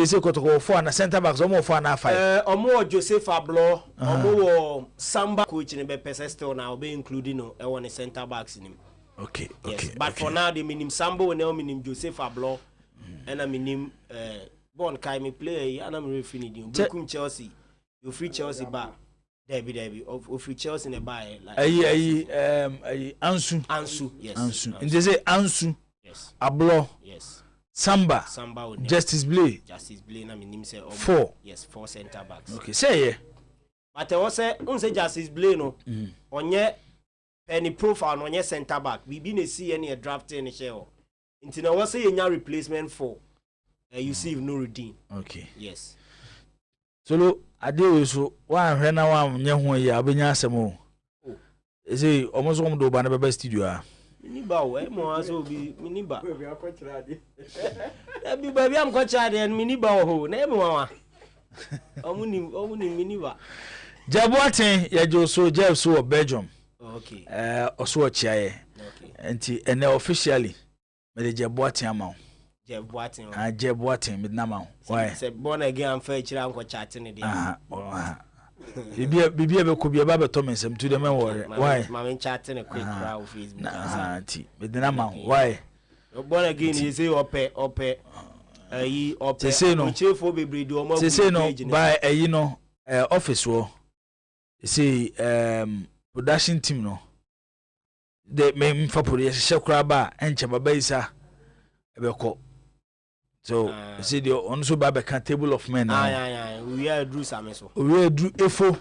Is it Kotoko 4 and a center backs or more 4 and a 5? Or more Joseph Ablo, or more Samba coach in the Pesestel now, be including one center backs in him. Okay, yes. okay. But for now, they mean him Sambo and now mean him Joseph Ablo, and I mean him Bon Kaimi player, and I'm refining you. Chelsea, you free Chelsea bar. Debbie, of free Chelsea in a bar. Ansu, yes. Ansu. And they say Ansu, yes. Ablo, yes. Samba, Justice Blay. Justice Blay, I mean him say 4. Yes, 4 center backs. Okay, say yeah. But I was say, Justice Blay no. On ye any profile on your center back. We been see any draft in the show. Until I was say any replacement for you see Nuruddin. Okay. Yes. So I do so one when I am young ya abenya asemo. Is it almost one do banana studio? Miniba, mo aso bi miniba. Baby I'm coach and miniba ho. Na me wa. Omuni miniba. Jabuaten ya jo so Jeff so Belgium. Okay. Also chiaye. Okay. And officially me the Jabuaten amount. Jebuaten. Jebuaten me na ma. Why? Say born again am fa chira nko chatting dey. Bibia be ko bia ba beto mensem to the men worry. Why? Ma chatting a quick crowd Facebook. Auntie, me the na ma. Why? Born again you say ope ayi ope. Say no. Chefo bebre do o ma. Say no by ayi no office wo. Say production team no. The me for production kra ba enche baba isa ebeko. So see the on so ba can table of men now. We are do same so. We are do efo.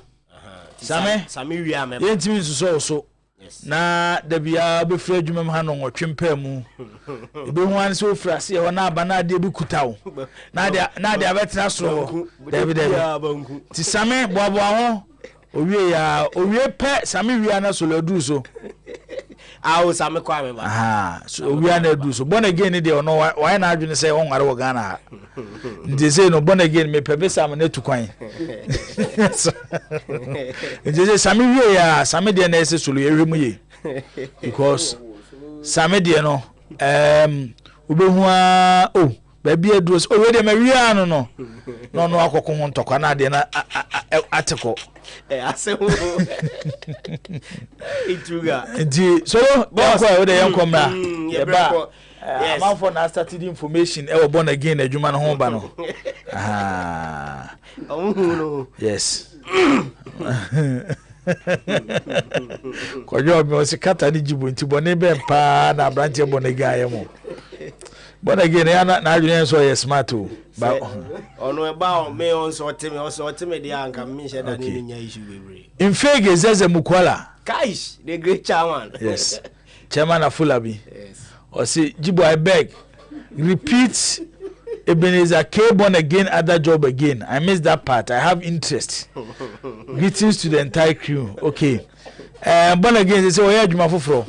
Same we are me. Yentimi so. Yes. Na da bia be fra adwuma ha no nwotwempa mu. Ebe hu an so fra se ho na aba na de bi kutawo. Na de abetena soro. David. Ti same boabo ho. Owie pe same wi ana so ladu so. Awo same kwa me ba. So wi ana du so. Born again dey no why na adwene say won ware wo Ghana. Ndi say no born again me pe be sam na tu kwan. Ndi say same wi ya same dey na ese so lo yewemu ye. Because same dey no obehu a baby adros we dey ma wi ano no. No akoko ho ntokwa na dey na ateko. Asewo Itruga so boss we dey yankomra yes am for na started information e born again adwuma no ho ba no no yes kojo mi o sikata ni jibo nti bone be pa na branch born again mo born again na adwene so yes smart o ba ono eba me on so teme dey anka me she da ni nya issue bebre in fege zeze mukwala Kaish the great chairman yes chairman Afulabi yes or say Jibo I beg repeat Ebenezer K born again other job again. I missed that part. I have interest. Greetings to the entire crew. Okay. Born again they say oya adwuma foforo.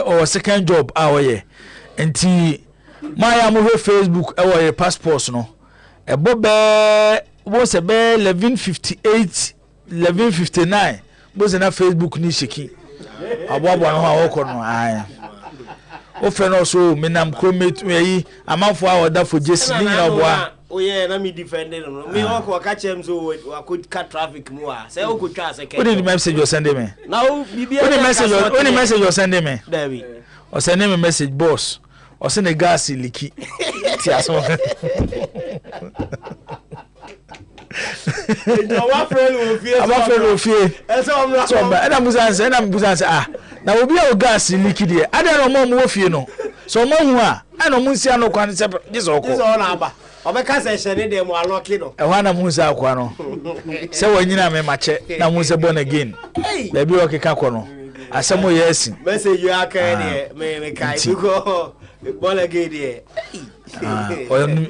Or second job oye. Enti my mo Facebook your passports no. Was a 1158 1159 was na Facebook ni sheki. Aboabo no ha woko no ai. O friend also menam cromate yi amanfo a oda for Jesse ni na oboa. Oh yeah, na me defend no. Me wako ka chem so we could cut traffic mu a. Say o could twa second. What did the message you send me? Now bibia. What the message you send me? David. O send me message boss. O send a gas leaky. Ti aso. No wa friend wo fie. Aba friend wo fie. Ese o mra. So ba na musanse ah. Na obi a o gas leaky de. Ade na mo wo fie no. So mo hu a, na mo nsia no kwan se dis oko. Dis o na aba. Obeka se hye de mo aloki no. E ho na mo nsia akwa no. Se wanyina me mache na mo nse born again. Baby o keka ko no. Asemo yes. Message you aka de me kai duko. Born again de.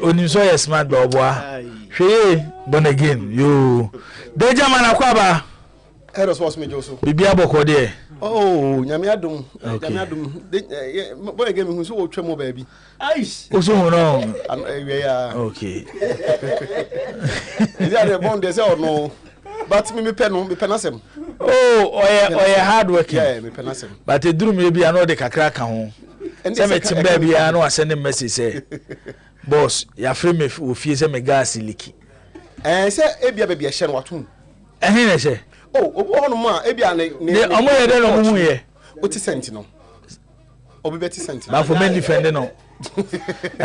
Onim so yes smart ba oboa. Hwe born again. Yo. Deja man akwaba. Eros was me Joseph. Bibia boko de. Oh, nyame adum. Nyame adum. Born again me hu so wo twemo ba bi. Aish. Oso hu no. We ya. Okay. Is that born dey say no. But me penasem. Oh, oye hard working. Yeah, me penasem. But eduru me bi ano de kakra ka ho. Se me timba bi ano send message say boss ya frame me ofie se me gas liki se ebia bebia hye no wato ehin na hye obo hono ma ebia ne omo ye de no mu ye oti cent no obi beti cent ba for men defend no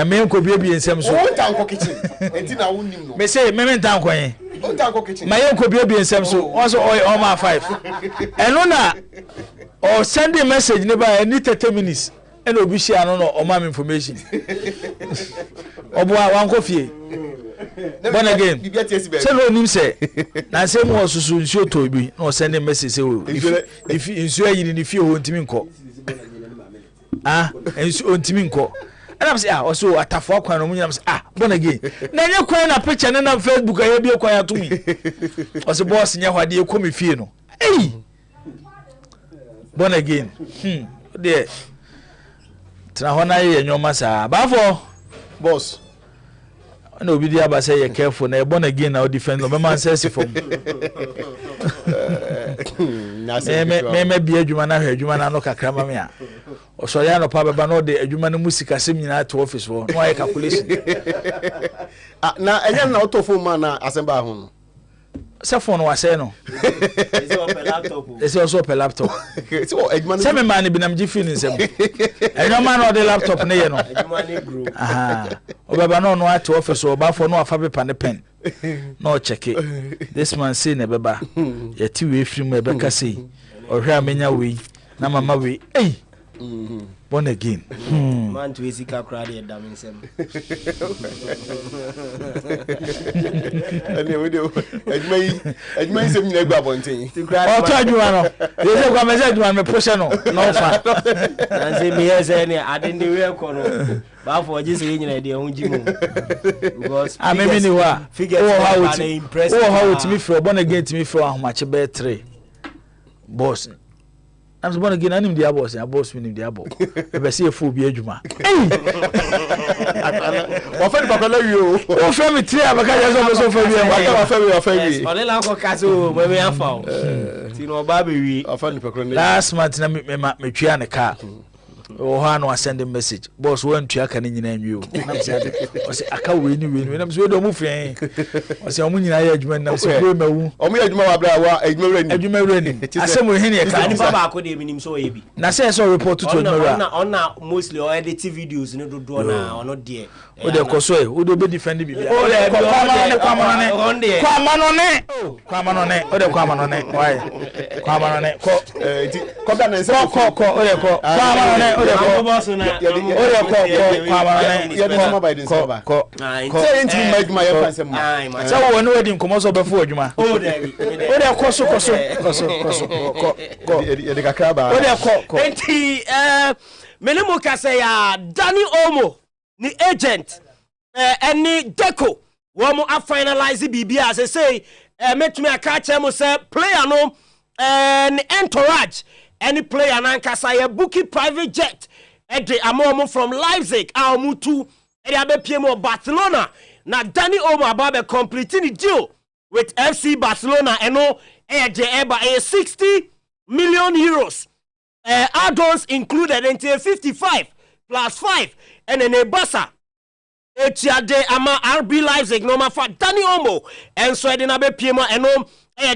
me nko bia nsem so won tanko kitchen enti na wonnim no me say me ntanko yen won tanko kitchen ma ye nko bia nsem so also o ma 5 eno na o send a message ne ba any 30 minutes and obi share no o ma information obo wan ko fie born again say no nim say na say mo susu nsuo to bi no send a message say if nsuo ayi ni fie ho ntimi nko nsuo ntimi nko and I'm say also atafo akwan no munyam say born again na nye kwan na picture na Facebook aye bi kwan atumi o say boss nya hwade e komi fie no born again there tna hona ye nyoma sa bafo boss na obi dia ba say you careful na born again na defend no man says from me bi adwuma na hwe adwuma na no kakra ma me a o so ya no pa beba no de adwuma no musika sem nyina to office wo no ay calculation na enya na autophone man na asemba ho no se phone wa say no is also per laptop so adwuma no se me man bi na mji feel nsem enya man no de laptop ne ye no adwuma ne grow o beba no no at office o ba for no afa paper ne pen no check it this man say na beba yeti we film e beka say o hwe amenya we na mama we born again man to esika crowd e dam nsem ani we do adwuma nsem nyina gba bonten o to adwuma no ye se kwa message adwuma me push no no fa na say me yes ni ade ndi we ko no ba for ji say nyina de ho jimu because amemi ni wa how it impress how it me for born again to me for ahomache be 3 boss I'm born again anim dia boss ya boss me nim dia boss e be say fo bi adwuma o fa ni papa la wi o fa mi 3 abaka ya so fa bi o fa wi o le la ko kaso mo me afa o ti no ba be wi o fa ni papa last month na me twia ne car o ha no send a message boss wan twia ka ne nyina anwi o na say ade o say aka we ni na say do mu fien o say o mu nyina ya adwuma na say go mawu o mu ya adwuma wa bra wa adwuma wura ni asem o hene e ka ni baba ko de minim so ye bi na say so report to no ona mostly o edit videos ni do na ono de o de ko so e o de be defend bi bia o de kwa ma no ne o de kwa ma no ne why kwa ma no ne ko da na say ko o de ko kwa ma no ne o de ko boss na o de ko kwa ma no ne ye de sama by the server ko say enti magma ye fan sem say wo no wedding komo so be fo adwuma o de ko so ye de kakra ba o de ko enti menemo ka say ya Danny Omo ni agent any deco wo mo a finalize bibia say metumi aka che mo say player no an entourage any player na nkasa ya bookie private jet ede amomo from Leipzig amutu ede abepie mo Barcelona na Danny Omo ababe completing the deal with FC Barcelona eno ede eba 60 million euros add-ons included into 55 plus 5 and then a Barca etiade ama RB Leipzig no ma fa Danny Omo enso ede na bepie mo eno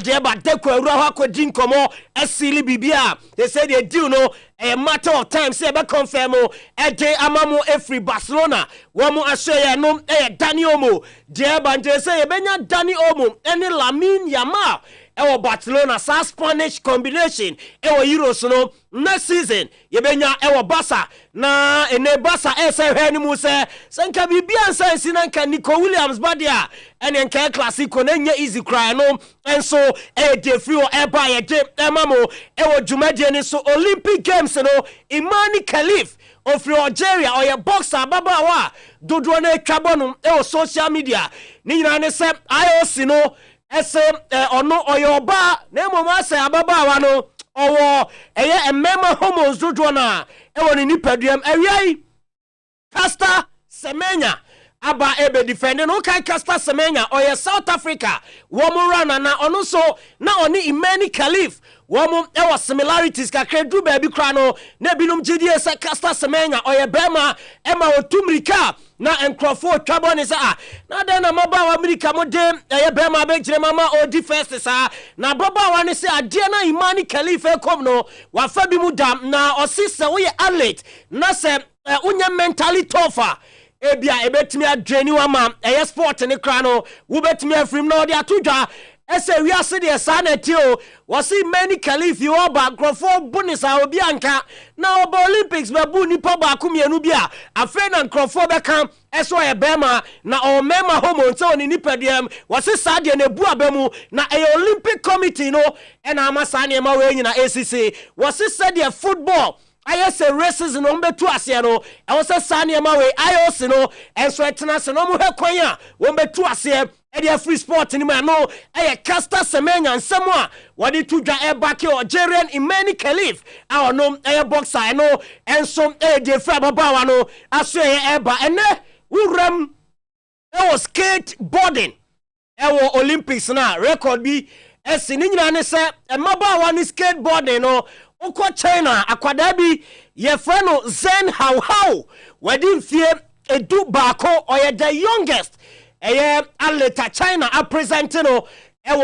de ba deko awura ho akodi nkomo asili bibia they said they do no a matter of time say be confirm de amamo every Barcelona wo mo aseye no Danny Omo de ba nje say benya Danny Omo any Lamine Yamal ewo Barcelona sa Spanish combination ewo Euros no next season yebenya ewo Barca na ene Barca ese hwani mu se sanka bibia nsansi na nka Nico Williams badia ene nka classico na nya easy cry no enso de free o eba ye de emamo ewo jumadie ni so Olympic Games no Imani Khalif of Algeria or your boxer baba wa dodo na twabo no ewo social media ni nyina ne se IOC no ese ono oyoba na moma se ababa no owo eye emema homos dodo na ewo ni nipaduam awiai Casta Semenya aba ebe defending no kai Caster Semenya or South Africa womu rana na ono so na oni Imani Khalif womu ewa similarities kakre du baby krano na binum gidie se Caster Semenya or bema ema otumrika na enkrofo twabo ni sa na den na maba wa America mo dem bema be gire mama o defense sa na baba wa ni se ade na Imani Khalif ekom no wa fa bi mu dam na osise wo ye athlete na se unya mentally tougher ebia ebetimi adreni wa ma sport ne kra no wo betimi afrim na ode atodwa ese wi ase de sa na ti o wasi many Khalif you oba grofo bunisa obi anka na oba Olympics be bu nipa ba akumienu bia afa na grofo be kan eso ye bema na o mema homo nse oni nipa dem wasi sa de na bu abamu na Olympic committee no e na amasa ne ma we nyina ACC wasi said the football I say races no mbetu ase no e wo se sane ma we IOC no enso etena se no mo hekwan a wo mbetu ase e dey free sport ni ma no e Caster Semenya nsemo a wo dey tudwa e back Algerian Imani Khalif a no e boxer no enso e dey free babawa no aso e ba ene wuram e was skateboarding e wo Olympics na record bi e sini nyina ne se e mabawa ni skateboarding no Uko China akwada bi ye freno Zen how wedin fie edu bako or the youngest athlete China a presenting no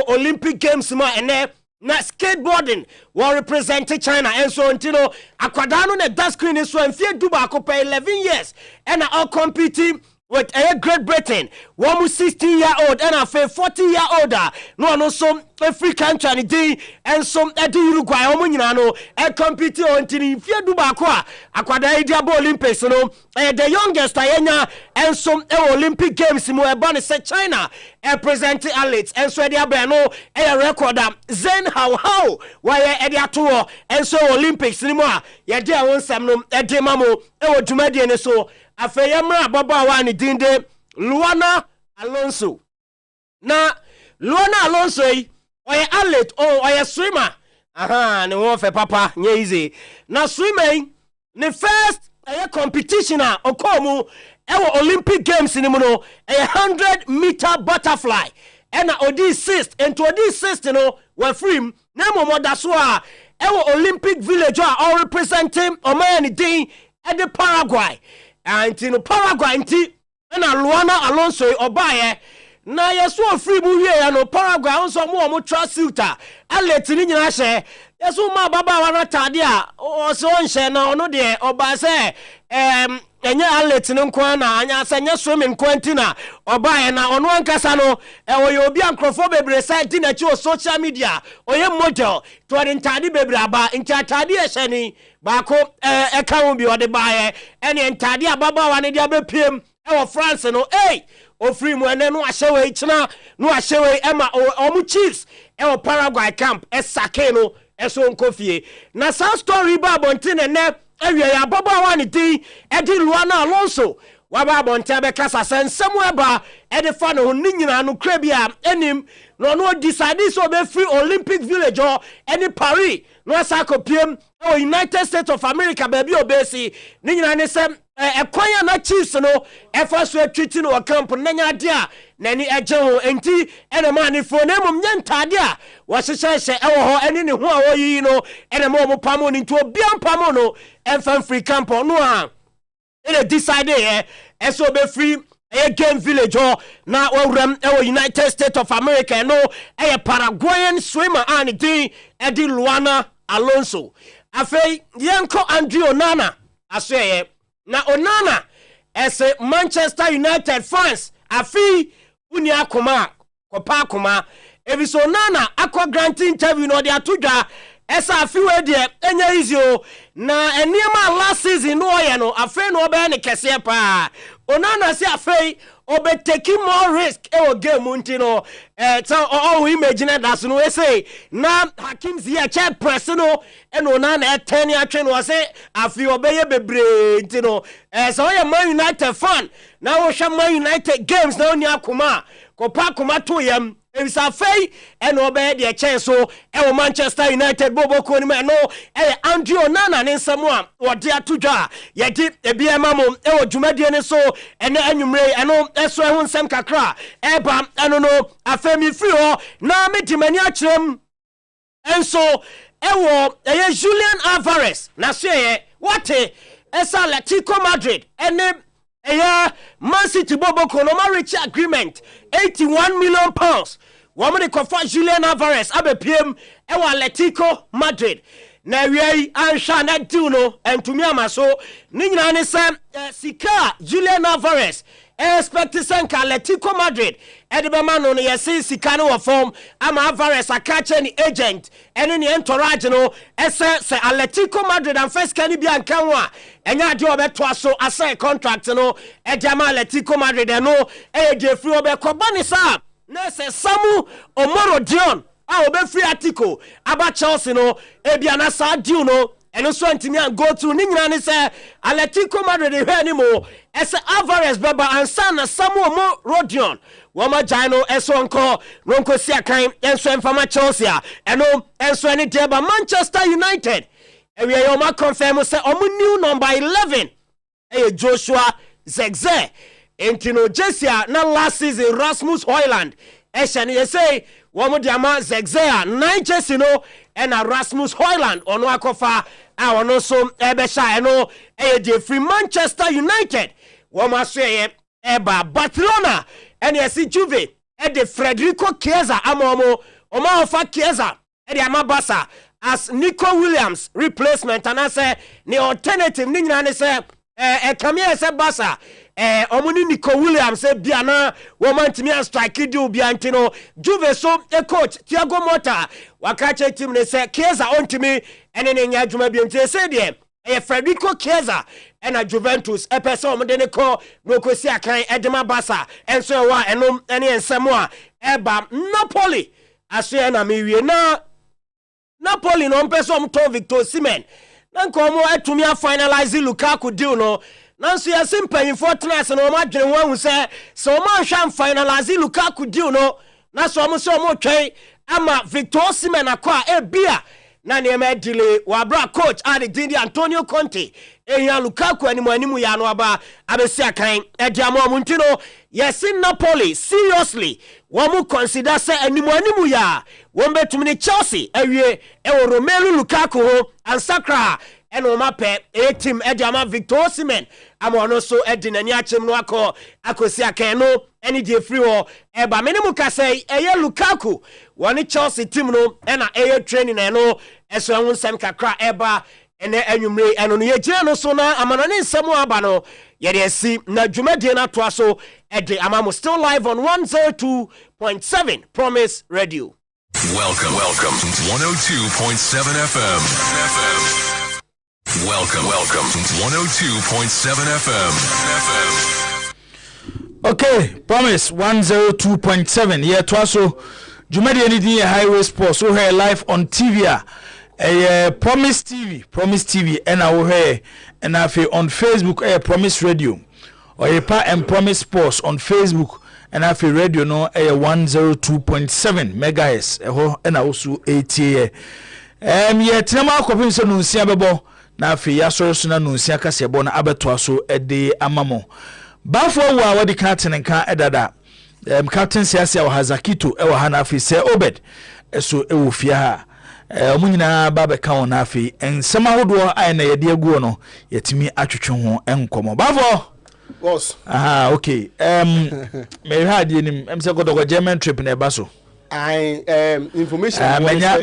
Olympic Games ma ene na skateboarding will represent China and so ntino akwada no na that screen is so fie edu bako per 11 years and all competing with Great Britain, 16-year-old and a 40-year-older. No, some African Chinese and some Uruguay, Omunano, and compete on Tinifia Dubaqua, Aquada Diabo Olympics, no, the youngest Ayana, and some Olympic Games, Moabani said China, and presenting athletes, and so dia Beno, a record, Zen how, why Edia tour, and so Olympics, anymore, Yadia won some, Edimamo, Jumadian, so. Afeyamra baba wani dinde Luana Alonso. Na Luana Alonso oye athlete oye swimmer. Aha, ne won fe papa nye easy. Na swimming ne first competition a okomu ewo Olympic Games ni muno 100-meter butterfly. Ena odi assist into odi assist no we free na momo da so a ewo Olympic village a all representing omani din e de Paraguay. Anti no Paraguay anti na Luana Alonso obaye na yeso free mu wie ya no Paraguay onso mo trasuta athlete ni nyina hye yeso ma baba wa na tade a o so nhye na ono de oba se enye athlete ni nko na anya se nye swimming quantina obaye na ono ankasa no oye obi ankrofo bebre site na chi o social media oye model to de ntade bebre aba nti atade hye ni Bako eka bi ode baaye ene ntade ababa wa ne dia bepiem e France no ofri mu ene no ahyewe china no ahyewe ema omu chiefs e Paraguay camp esake no eso nkofie na sa story ba bontine ne awie ya ababa wa ne din e di Luana Alonso wa ba bonte be kasa sensemu eba e de fa no ni nyina no kra bia enim no decide so be free Olympic village or any Paris no asakopiem United States of America baby obesi ni nyina ne sem ekwanya na chiefs no efa so atwiti no camp na nya de a nani eje ho enti ene ma ne fo na mum nya ntade a wo hyehyehye ewo ho ene ne ho a wo yi no ene ma mo pamo ni nto obiam pamo no emfa free camp no a ene decide eso be free game village na wawram United States of America no Paraguayan swimmer and din edi Luana Alonso afei yenko Andre Onana aseye na Onana ese Manchester United fans afei uni akoma kopa akoma ebiso Onana akwa grant interview no de atodwa esa afei we de enya easy na eniema last season no oye no afei no obe ne kese pa Onana si afei obe taking more risk game unti no so imagine that no we say na Hakim Ziyech press no and Onana 10 year train was say afei obeye bebre unti no so we Man United fan na wo hwe Man United games na oni akoma kopa akoma to yam Ebisa fei eno obe de chen so e Manchester United bobo ko ni me no e Andrew Onana ne nsam a wode atodwa ye di ebi emamo e odwumadie ne so ene anwumre eno eso ehun nsam kakra e ba eno no afemi free ho na me di mani akyerem enso ewo eye Julian Alvarez na so ye wate esa Atletico Madrid ene Man City bobo ko no ma reach agreement 81 million pounds. Woman kofa Julian Alvarez abepiem ewa Atletico Madrid. Na wiei ansha na do no entumi amaso ni nyina ne se sika Julian Alvarez expect senka Atletico Madrid edebema no yesi sika no form ama Alvarez akache ni agent ene ni entourage no ese se Atletico Madrid and first can be anka ho a enya de obeto aso assign contract no edema Atletico Madrid no de free obekoba ni sa na se Samu Omoro Dion a obefree Atiko aba Chelsea no ebia na sa deal no eno so antimi an go to ni nyina ne se Atletico Madrid de hwe ni mo ese Alvarez beba ansa na Samu Omoro Dion wama jano eso nko si akan enso enfama Chelsea eno enso ni deba Manchester United ewe yo ma confirm say omu new number 11 Joshua Zirkzee entino Jesia na last season Rasmus Højlund eshani ye say womu diama Zirkzee 9 Jesse no ena Rasmus Højlund ono akofa a ono so ebesha eno de free Manchester United wama so ye eba Barcelona ene yesi Juve de Federico Chiesa amomo oma ofa Chiesa de amabasa as Nico Williams replacement and I say the alternative ni nyina ne say kamia say basa omuni Nico Williams say biana woman timi strike do bia ntino Juve so coach Thiago Motta wakache team ne say Chiesa ontimi ene ne nya adwuma bi ntse say de Federico Chiesa ena Juventus epesa omde ne ko no kosi akan edema basa enso wa enom ene ensemo a eba Napoli aso na mewie na Napoli no mpeso mto Victor Osimhen nanko mo atumi a finalize Lukaku deal no nanso ya simpan fortress no ma dwene ho hu se o ma hwa finalize Lukaku deal no na so mo twen ama Victor Osimhen akwa ebia na ne ma delay wa bra coach Dindi Antonio Conte ehia Lukaku animu ya no aba abesi akan ediamo muntino yes in Napoli seriously womu consider say animu ya wombetum ni Chelsea ewie Romelu Lukaku ho ansakra eno mape team ediama Victor Osimhen ama ono so edinani achem no akosi akan no eni die free ho eba menimu ka say eye Lukaku woni Chelsea team no ena eye training eno eso ehun sem kakra eba ene anwumre eno no yegire no so na amanane nsemu aba no yede asi na dwumadie na to aso ede amamo still live on 102.7 Promise Radio. Welcome 102.7 FM. Welcome 102.7 FM. Okay, Promise 102.7 yeah to aso dwumadie ni din Highway Sports so here live on TV Promise TV and our hair and afi on Facebook Promise Radio or pa and Promise Sports on Facebook and afi radio no 102.7 megahertz and also 80 ye tenama akopim se no nsia bebo na afi ya soro na no nsia kase bo na abeto aso ede amamo bafo wa wadi captain kan edada captain siasia wa Hazakito ha na afi se Obed eso ewo fia ha omunyina baba kan na afi ensema hodo ai na yede aguo no yetimi atwetwe ho enkomo bafo boss okay me had nim say godogo German trip na eba so information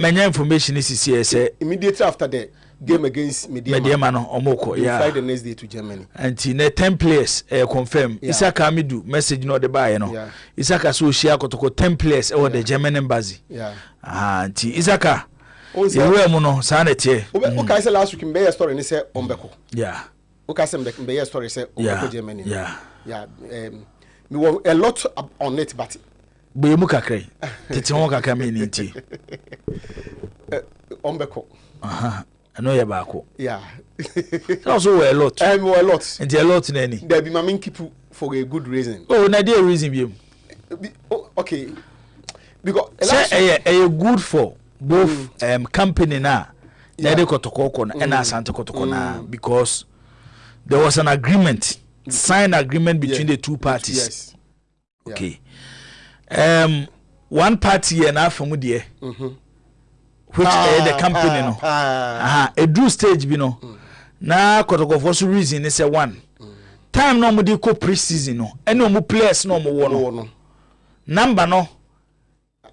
menya information is say immediately after the game against Mediama no omoko yeah fly the next day to Germany and na 10 players confirm Isaka Midu message no the buy no Isaka so share kotoko 10 players or the German embassy anti Isaka yewe mu no sa na tie o kai say last week mbeye story ni say ombeko o kai say mbeye story say ombeko Germany me want a lot on it but boye mu kakrai tete ho kakra me ni nti ombeko I know you back. Yeah. Also a lot. A lot. And a lot in any. There be my keep for a good reason. Oh, na dear reason you. Okay. because say a good for both company na they kotoko and Asante kotoko na because there was an agreement, signed agreement between the two parties. Yes. Okay. One party and half from there, which the company no. A do stage be no. Na kotoko for some reason is a one. Time no mo dey ko pre-season no. Eno mo players no mo wo no. Number no.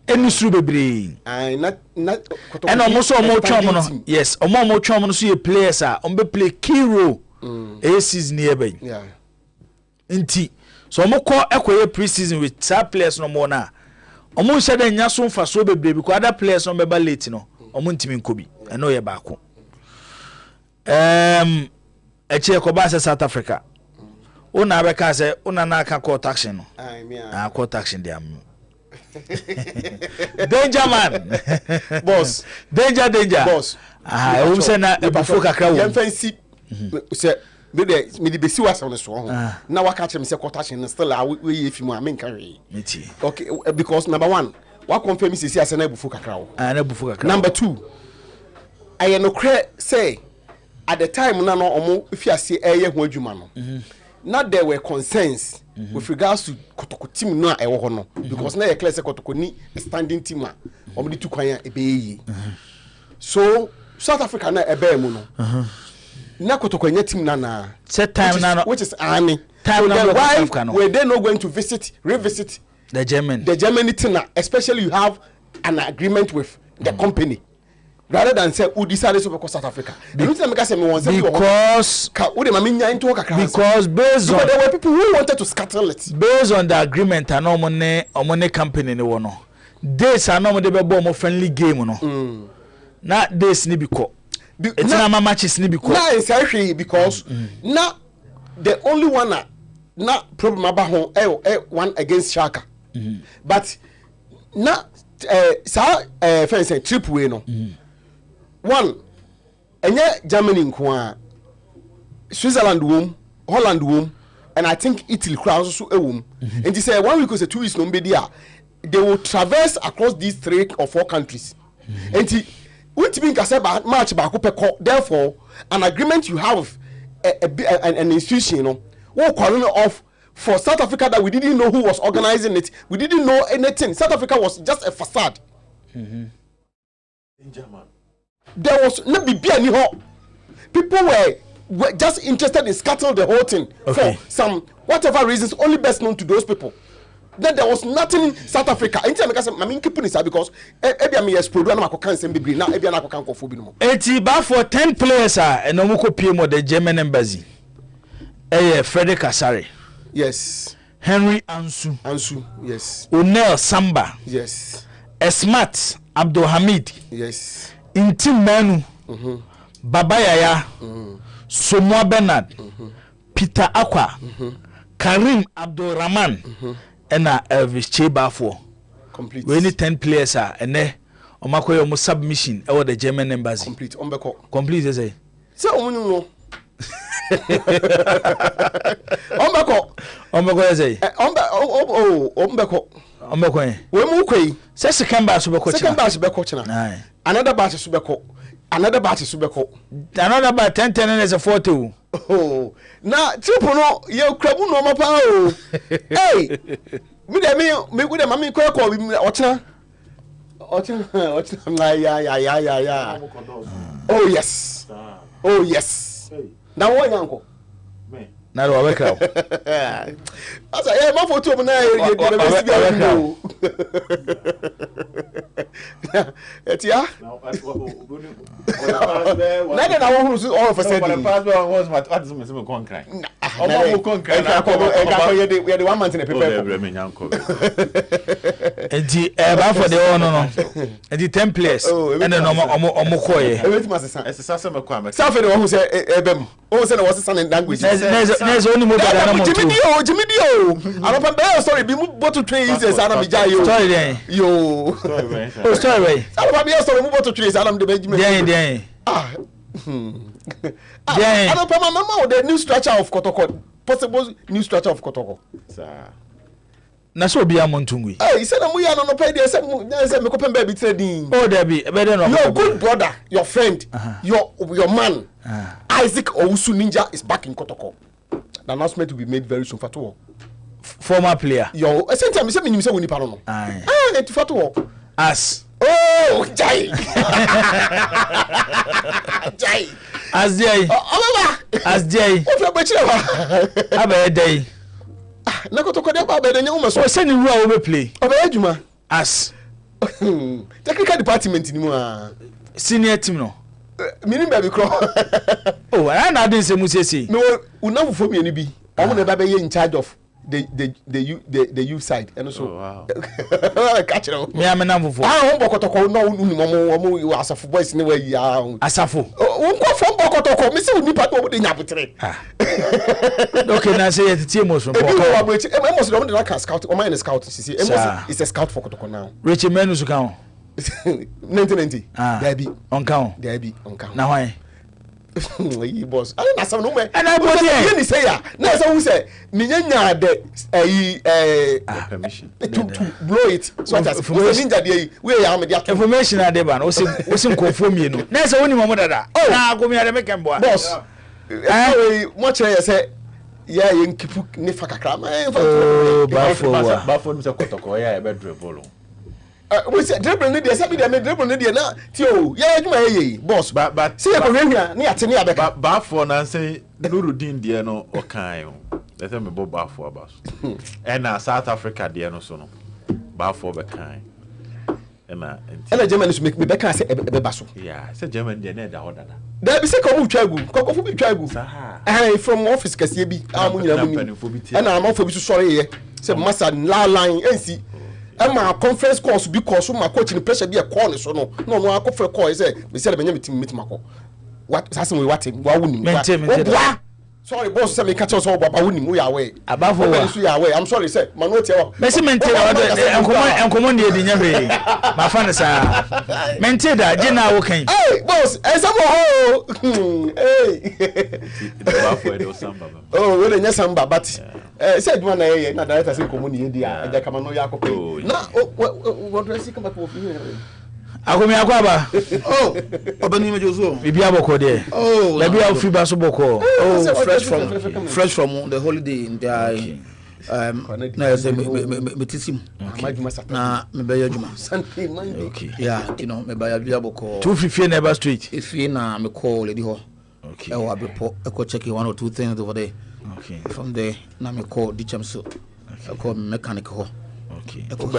Enu suru bebre. Kotoko. Eno mo so mo twom no. Yes, mo twom no so ye players a be play key role. A season nearby. Yeah. Inti. So mo ko ekoye pre-season with star players no more na. Omo se da nya so mfa so bebre because other players no be ba late no. Omo ntimi nkobi. Eno ye ba ko. Eche ko ba South Africa. Una abeka se una na aka court action no. Court action dey am. Danger man. Boss. Danger. Boss. We say na ebufo kakra wo. Yem fancy. Say me the besi was on so. Na waka chem say court action still we if mu amen carry. Meti. Okay, because number 1, wa confirm say say na ebufo kakra wo. Na ebufo kakra. Number 2, I no cre say at the time na no omo fiase eye ho adwuma no. Not there were concerns with regards to Kotoko team no e wo ho no because na ye clear say Kotoko ni standing team a omo di tu kwan e be yi. So South Africa na e be mu no. Na Kotoko nya team na set time na which is army. Time so na why Africa no. Were they not going to revisit the German team na, especially you have an agreement with the company. Rather than say who decided to go South Africa. Because based on there were people who wanted to scuttle it. Based on the agreement and money company no no. This are no dey be friendly game no. Na this ni biko. It's na matches ni biko. Na exactly because na the only one na problem about one against Shaka. But na fence trip way no. One, Germany nkwa, Switzerland wom, Holland wom, and I think Italy crowds also a wom. And they say 1 week or 2 weeks no be there. They will traverse across these 3 or 4 countries. And what mean ka say match ba ko peko. Therefore, an agreement you have an institution, you know, we calling off for South Africa that we didn't know who was organizing it. We didn't know anything. South Africa was just a facade. In German. There was no BB. People were just interested in scattering the whole thing for some whatever reasons only best known to those people. Then there was nothing in South Africa. I mean, keeping it because every year's program I can send be now. Every year I can go for bingo. 80 but for 10 players and no more PM the German embassy. Frederick Asare. Yes. Henry Ansu. Yes. Onel Samba. Yes. Esmat Abdul Hamid. Yes. Intim Manu, Baba Yaya, Somoa Bernard, Peter Aqua, Karim Abdul Rahman, and Elvis Chebafo. Complete. We need 10 players and there Omako yo submission over the German embassy. Complete. Ombeko. Complete as a. So no. Ombeko as a. Ombeko. Ombeko. We mu kwei. Say second batch be coach. Second batch be coach na. Another batch is Subeko. Another batch is Subeko. Another batch 10 is a 40. Oh, now triple no, you crab no more power. Hey, me with a mammy call me Ochna. Yeah. Oh, yes. Oh, yes. Now, what, uncle? Na do abeka. Asa ma photo mo na e dey be see no. Etia? Na dey na wo huru so all of a sudden. The passport was what me concrete. Omo mo concrete. We the 1 month in the paper. Enti ba for the one no. Enti 10 players. And then omo koye. Everything must say. Esa se me kwa me. Self the one who say ebem. Who say na was sign language. There's only more than Jimmy Dio. I don't know. Sorry, be bottle train is Adam Bijayo. Sorry, then. Yo. Oh, sorry. I don't know. Sorry, bottle train is Adam the Benjamin. Yeah. I don't know. Mama, the new structure of Kotoko. Possible new structure of Kotoko. Sir. na so obi amontungui he said na mu ya no pay dey say me ko pemba bi trading oh there be better no your good brother your friend your man Isaac Owusu Ninja is back in Kotoko. The announcement will be made very soon. Fatuo. Former player. Yo, same say me say we ni pa no. It Fatuo. As. Oh, Jai. Jai. As Jai. As Jai. What you be chira? Aba day. Na Kotoko dey ba be dey nyuma so. O say ni wura we play. Oba adwuma. As. Technical department ni mu senior team no. Meaning baby crow. Oh, I na dey say mu say. No, unavu for me ni bi. Omo na ba be in charge of the youth side and so wow. Catch it. Me am na mfofo. Ah, Bokotoko no omo asafo boys ni we ya. Asafo. Wonko from Bokotoko, me say nipa to dey nyabutere. Okay, na say it tie mo so. Emos no dey like scout, o man scout see. Emos is a scout for Kotoko now. Richie Menu so kan. 1990. There be on count. There be on count. Na why? Yi boss. I na some no me. And I body here. You say ya. Na so who say me nya the permission to blow it. So that ninja dey we ya me dey information na dey ban. O se nkofo mienu. Na say woni momo dada. Na go mi ade make mbo. Boss. Mo chere say ya ye nkipu ni fa kakra. Oh, Bafo me say Kotoko ya e be dribble. We say dribble ni dey say be dey me dribble ni dey na ti o ya adwuma ye boss but see ko hwehwia na ate ni abeka Bafo na say Nurudin dey no okan o they say me bo Bafo abaso and South Africa dey no so no Bafo be kan and Germany so make me beka say ebe baso yeah say Germany dey na da hodada there be say ko mu twagu ko bi twagu from office kase bi amu nyina mu and am ofo bi so sori ye say massa la line ensi Emma conference course because my coach in pressure be a corner so no akofre call say me say be team meet mako what say we what wa wuni sorry boss say me catch us all baba wuni we are away abafo wa so you are away I'm sorry say manu tie me say maintain enkomo dey di nya hwe ma fa ne sa maintain da je na wo kan hey boss some ho hey Bafo do samba oh we dey samba but say do na ye na director say enkomo ni di a kama no ya akoko na what do you see come back for here akomi akwaba obani mejozo bibi aboko there na bi afi ba so boko fresh from the holiday in the na say me tisim na me be yadwuma Sunday Monday okay yeah you know me be aboko 250 neighbor street if you na me call lady ho okay I will be check one or two things over there okay from there na me call dicham so I call mechanic ho okay come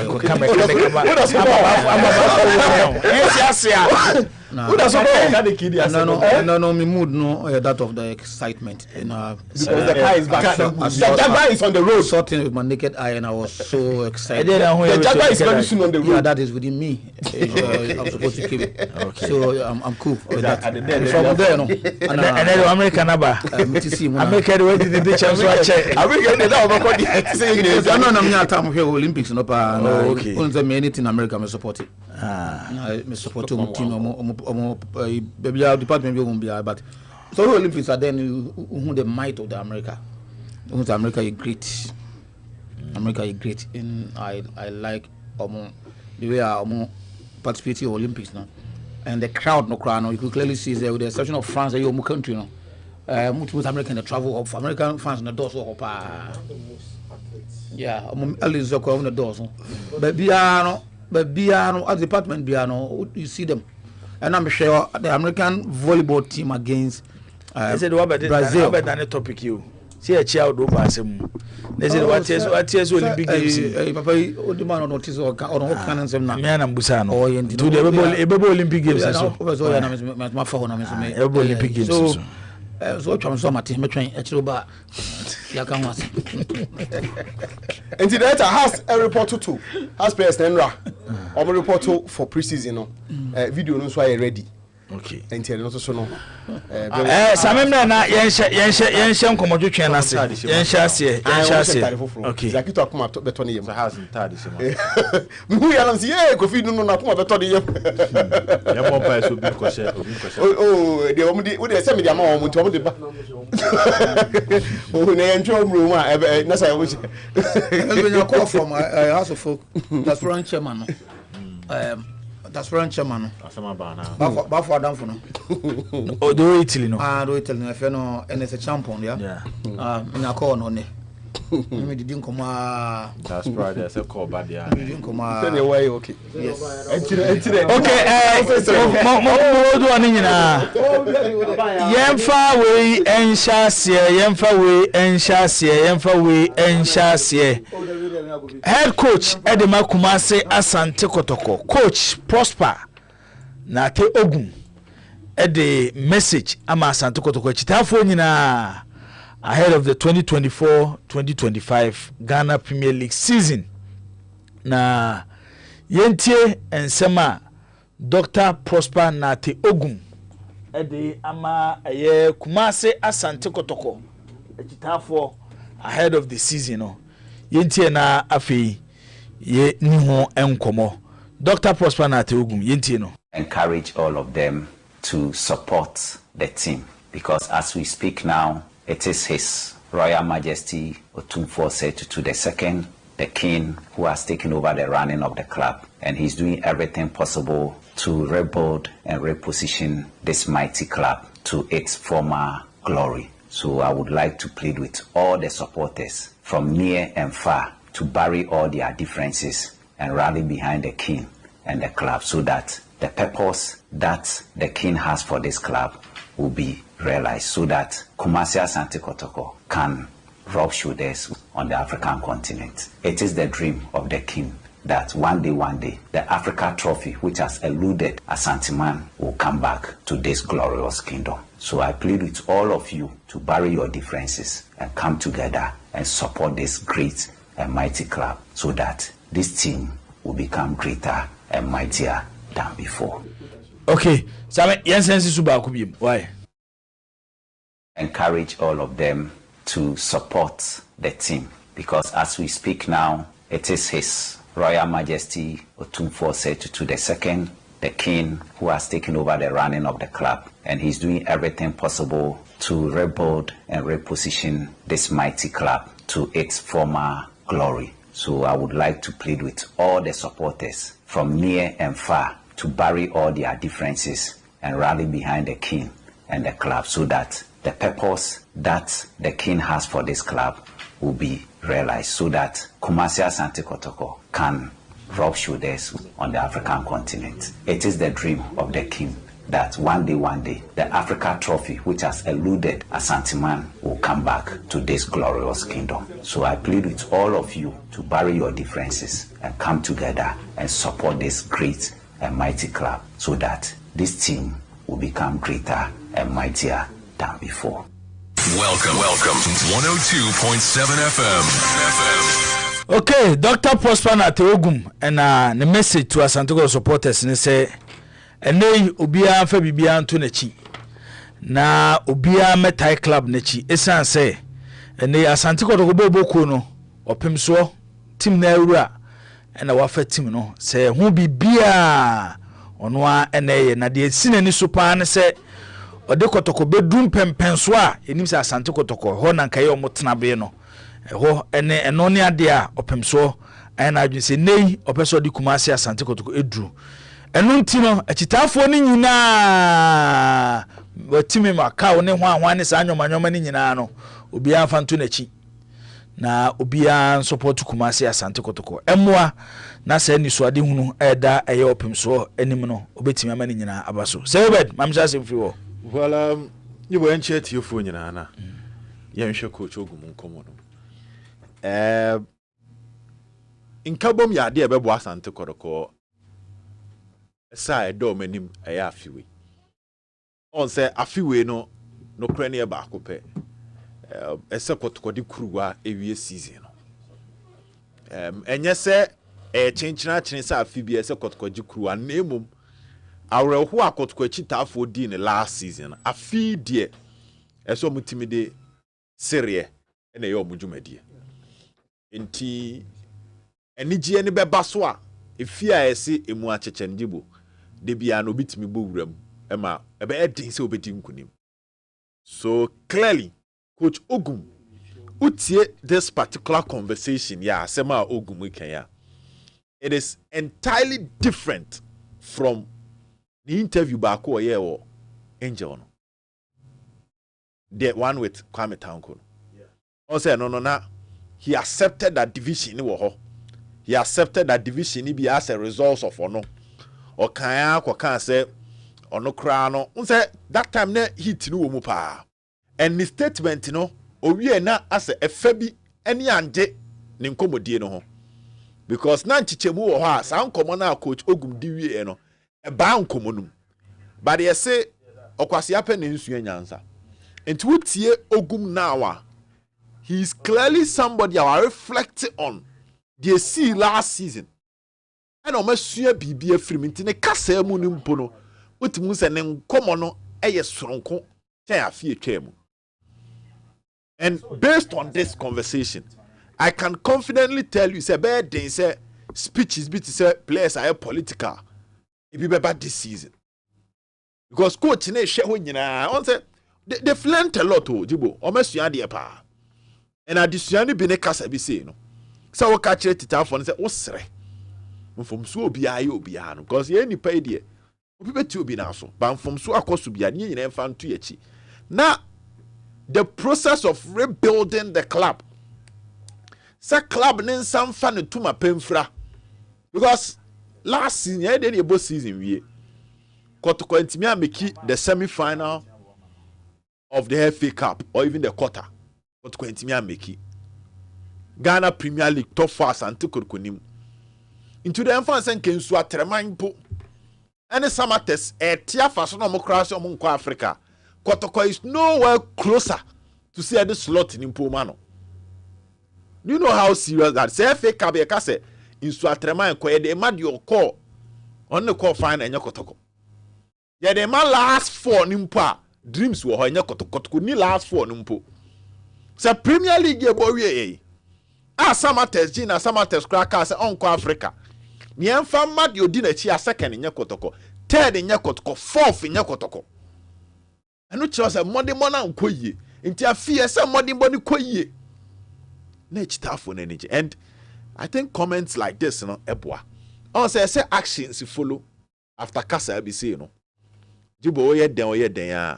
no me mood no that of the excitement and because the car is back the Jaguar is on the road sorting with my naked eye and I was so excited the Jaguar is very soon on the road yeah that is within me I'm supposed to keep it okay so I'm cool with that from there no and then American aba American we did the chance to check American dey that over the say no me time here Olympics no pa okay only me anything America me support it me support team baby department be but so Olympics are then who the might of the America is great and I like the way participating in Olympics now and the crowd no crowd you could clearly see there with the exception of France your country no most American travel of American fans in the doors yeah at least so on the doors but piano at the department piano you see them and I'm sure the American volleyball team against I said Brazil than a topic you see a child over asem they said what is Olympic games papa the man notice or can say na me na mbusa no to the Olympic games so my phone me Olympic games so twa so mate me twen akiro ba ya kan wase and the data has a report to has players Nenra report for preseason no video no so are ready Okay. Enti no so no. Samemna na yenhye nkomodwetwe na se. Yenhye ase. Okay. Zakito akoma beto ne yem. So house ntade se mo. Mu ya na se Kofi no na akoma beto ne yem. Ya mo ba so bi ko she. Oh, de o de se me de ama o mu nti o de ba. Oh, na yenhwe omru mu a na say wo she. When you call from House of Folk, that's Frank Chairman. That's Frank Chairman. Asama ba na. Ba for Adam for no. O do Italy no. Do Italy no fe no and it's a champion, yeah. In a call no ne. Me didn't come That's right, there's a call bad yeah. didn't come way okay. Yes. Okay, mo do ani nyina. Yemfa we enhyase. Head coach Edema Kumase Asante Kotoko. Coach Prosper Nate Ogun. Ede message ama Asante Kotoko chitafo nyina ahead of the 2024-2025 Ghana Premier League season. Na yentie ensema Dr. Prosper Nate Ogun ede ama aye Kumase Asante Kotoko chitafo ahead of the season no. Yentie na afi ye ni ho enkomo. Dr. Prosper Nate Ogun yentie no. Encourage all of them to support the team because as we speak now, it is His Royal Majesty Otumfuo Setutu II, the King, who has taken over the running of the club, and he's doing everything possible to rebuild and reposition this mighty club to its former glory. So I would like to plead with all the supporters from near and far to bury all their differences and rally behind the King and the club so that the purpose that the King has for this club will be realized so that Kumasi Asante Kotoko can rub shoulders on the African continent. It is the dream of the King that one day, the Africa trophy, which has eluded Asanteman, will come back to this glorious kingdom. So I plead with all of you to bury your differences and come together and support this great and mighty club so that this team will become greater and mightier than before. Okay, Same Yensensi Suba Kubim. Why? Encourage all of them to support the team because as we speak now, it is His Royal Majesty Otumfuo Setutu II, the King, who has taken over the running of the club, and he's doing everything possible to rebuild and reposition this mighty club to its former glory. So I would like to plead with all the supporters from near and far to bury all their differences and rally behind the King and the club so that the purpose that the King has for this club will be realized so that Kumasi Asante Kotoko can rub shoulders on the African continent. It is the dream of the King that one day, the Africa trophy, which has eluded Asanteman, will come back to this glorious kingdom. So I plead with all of you to bury your differences and come together and support this great and mighty club so that this team will become greater and mightier than before. Welcome to 102.7 FM. Okay, Dr. Prosper Nate Ogun and the message to Asante supporters and say ene obia fa bibia nto nachi na obia metai club nachi esan say ene Asante Kotoko boku no opem so team na awura na wafa team no say hu bibia ono a ene ye na de sinani so pa ne say ode Kotoko bedum pempenso a enim say Asante Kotoko ho na nkaye omotena be no ho ene eno ne ade a opem so na adwen say nei opeso de Kumasi Asante Kotoko edru enunti no achitafo ni nyina watime maka ne ho anwa ne sa nyoma ni nyina no obi afa nto nachi na obi an support Kumasi Asante Kotoko emwa na sa ni so ade hunu eda eye opem so anim no obetime ama ni nyina abaso sebed mamja semfri wo well you were enche tiofo nyina na ye nhwe coach Ogum nkomo no inkabom ya de ebebo Asante Kotoko sa edo manim eya afiwe on say afiwe no kra ne ba akopɛ ese Kotoko di kuruwa ewie season no enye se chenchina sa afi bi ese Kotoko di kuruwa na emom Our who are Kotkwechita for in the last season. A fee dear. As so mutimide Syria and a yomujumedi. Inti Eniji any bebaswa. If fear I see a muachendibo, de be an obit me boom, Emma, a bad thing so betim kunim. So clearly, Coach Ogum, utie this particular conversation, yeah, Sema Ogum Wikaya. It is entirely different from the interview back or yeah or Angel. The one with Kwame Tanko. Also, no, he accepted that division. He accepted that division be as a result of or no. Or can say or no crown. Say that time ne hit no mupa. And the statement, we na as a febi any anje ninkomodie no. Because na chichemu wo ha san komo na coach Ogum diwie no e ba nkomonum. But they say okwase ape ne nsu anyansa. Enti wotie Ogum now he is clearly somebody I reflect on the see last season. And omasua bibia frimi nti ne kasa mu ni mpo no wotimu se ne nkomo no eye soronko ten afie twam. And based on this conversation, I can confidently tell you, say, bad day, say, speeches, be to say, players are political. It be bad this season. Because coach, they've learned a lot, Jibo, almost you are pa. And I dissuaded be a cassa be saying, so I'll catch it out for and say, oh, sir, from so be I, because you ain't paid here. People to be now so, but from so across to be a new and found to ye. Now, the process of rebuilding the club. Sa club nen some fan to my penfra. Because last season, I did a season we Kotoko Intimia make the semi-final of the FA Cup or even the quarter. Kotoko Intimia make Ghana Premier League top fast and took into the infants and came to a tremendous and the summer test a tear fast no more crash on Africa. Kotoko is nowhere closer to see the slot in Impomano. Do you know how serious that? Say FA Cup e kase in Swatrema and Koye de mad your call on the call fine and Kotoko. Yeah, the man last four nimpa dreams were in Kotoko ni last four nimpo. Say Premier League ye boy Samates Gina Samates Cracker say Uncle Africa. Ni emfa mad your dinner chia second in Kotoko, third in Kotoko, fourth in Kotoko. I know chose a Monday morning koye. Into a fear some Monday morning koye. Energy. And I think comments like this, Ebwa. Also, I say actions you follow after Casa be say, Jibo ye den ya.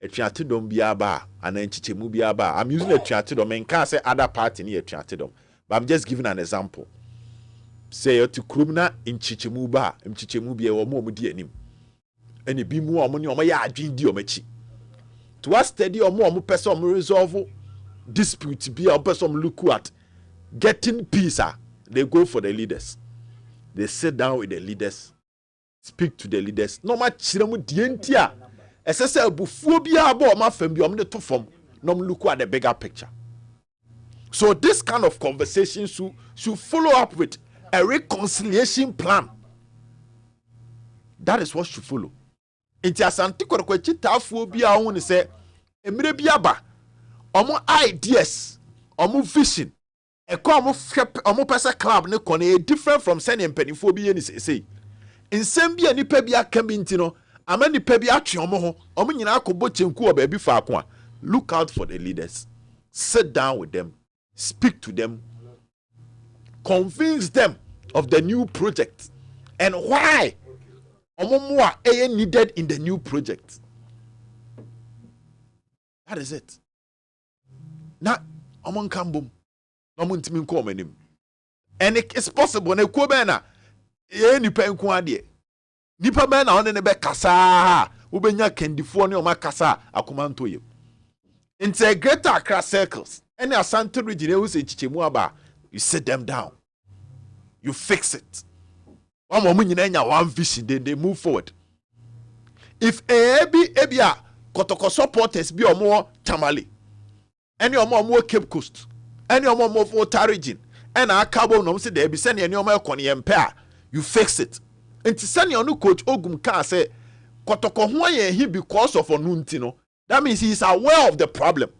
A triatidom biaba and then chichemu biaba. I'm using a triatidom and can't say other part in here triatidom. But I'm just giving an example. Say to Krumna in chichemu ba, chichemu bia or more mudianim. And it be more money on my yard dio mechi. To us steady or more person resolve dispute be a person look at getting peace. They go for the leaders. They sit down with the leaders, speak to the leaders. No much chiramu dientia. SSL buphobia about my family on the two form. No look at the bigger picture. So this kind of conversation should follow up with a reconciliation plan. That is what should follow. It's a santiko kwechita phobia I want to say emire biaba omo ideas omo vision e ko omo pesa club ne kone different from sending penifo bi ni say nsem bia nipa bia aka bi ntino ama nipa bia atwe omo ho omo nyina akobo chenku oba bi fa ako a look out for the leaders, sit down with them, speak to them, convince them of the new project and why omo more needed in the new project. That is it. Na omon kambum omon timi nko omanim, and it is possible na ko be na e nipa nko ade nipa be na one ne be kasa wo benya kandifo ne o makasa akomanto yem integrate across circles any Asante region e wo se chichemu aba, you sit them down, you fix it. One vision, then they move forward. If ebia Kotoko supporters be or more Tamale, any or more Cape Coast, any or more Water region, and our carbon no say they be sending any more Koni Empire, you fix it. enti senior no coach Ogum ka say kotoko ho ye he because of onunti no. That means he is aware of the problem.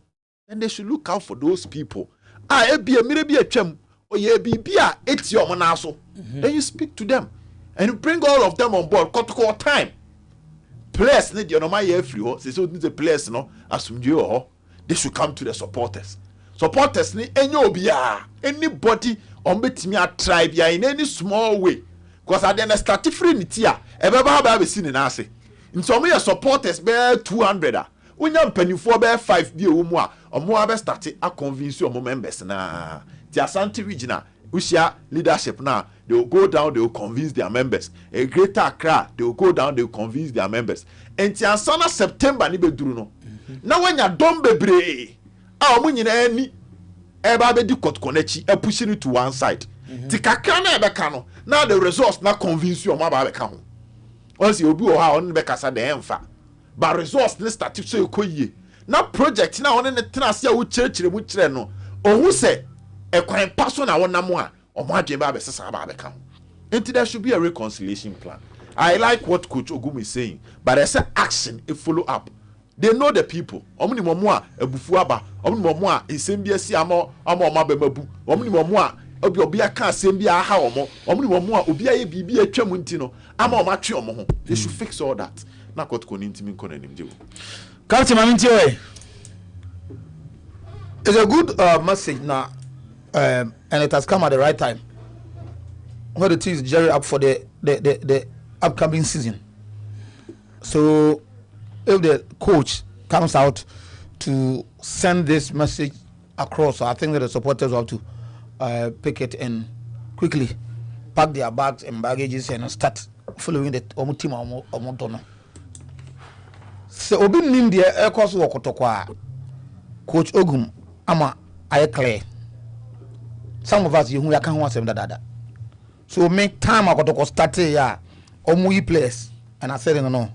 Then they should look out for those people. Ebi emire bi atwam oye bibia eti omo na so. Then you speak to them and you bring all of them on board. Kotoko time. Players need your normal year free ho. Say so the players no asumdue ho. They should come to the supporters. Supporters ni enyo obia. Anybody on betimi a tribe ya in any small way. Because at the end start free ni tia. Ebeba ba be seen na ase. In some your supporters be 200. Unya mpanifo be 5 bi omu a omo abe start a convince your members na. The Asante regional Ushia leadership now, they will go down, they will convince their members. A greater Accra, they will go down, they will convince their members. And Tiansana September ni beduru no. Now when you don't bebre, omu nyina ni eba be di kotkonechi e pushing it to one side. Ti kakra na ebe ka no. Now the results na convince you omo ba be ka ho. Once you obi o ha on be kasa de emfa. But results ni start so e koyie. Na project na one ne tena se a wo chirechire mu chire no. Ohu se e kwan paso na wonam a omo adwen ba be sesa ba be ka ho. Until there should be a reconciliation plan. I like what Coach Ogum is saying, but there's an action, a follow up. They know the people. Omni momwa ebufu aba. Omni momwa nsembia si amo mabemabu. Omni momwa obi aka sembia aha omo. Omni momwa obi aye bibi atwam ntino. Ama omo atwe omo ho. They should fix all that. Na kot ko ntimi ko na nimje. Captain Maminti oy. It's a good message now, and it has come at the right time. Where the team is gearing up for the upcoming season. So if the coach comes out to send this message across, I think that the supporters have to pick it and quickly pack their bags and baggages and start following the team or so obi nim the ekos wo kotokwa Coach Ogum ama aye clear. Some of us you can want them that. So make time akotoko start ya omu players and I said no.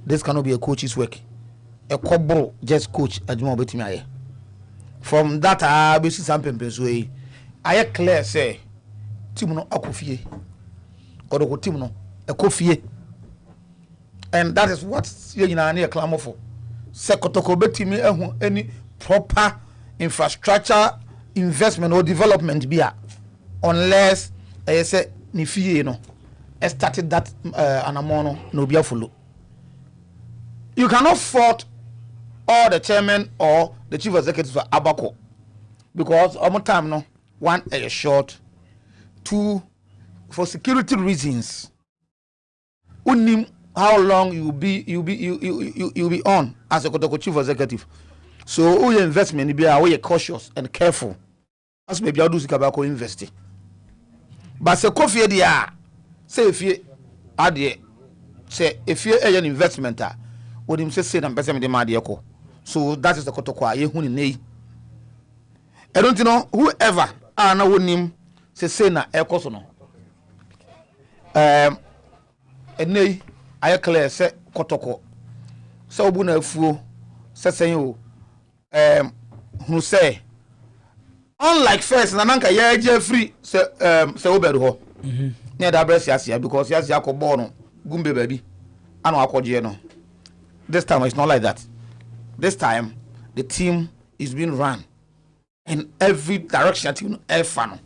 This cannot be a coach's work. A cobro just coach adwuma betimi aye. From that I be see something peswe. Aye clear say team no akofie. Kodoko team no ekofie. And that is what you na clamor for. Say kotoko betimi ehun any proper infrastructure investment or development bia unless I say ni fie no started that anamono no bia follow. You cannot fault all the chairman or the chief executive for Abako because almost time no one is short, two for security reasons. Unim how long you'll be on as a Kotoko chief executive. So your investment be are cautious and careful. As maybe I'll do Kabako investing. But say coffee dia say if you add say if you an investment would him say na person de ma de ko. So that is the Kotoko ye hu ni. I don't know whoever na wonim say na ekoso no. Enei aye clear say Kotoko. So obu na afuo say o who say unlike first na nanka ye free say obedu ho near that breast yasia because yasia ko ball no gumbe baby anu akoje no. This time it's not like that. This time the team is being run in every direction. Team no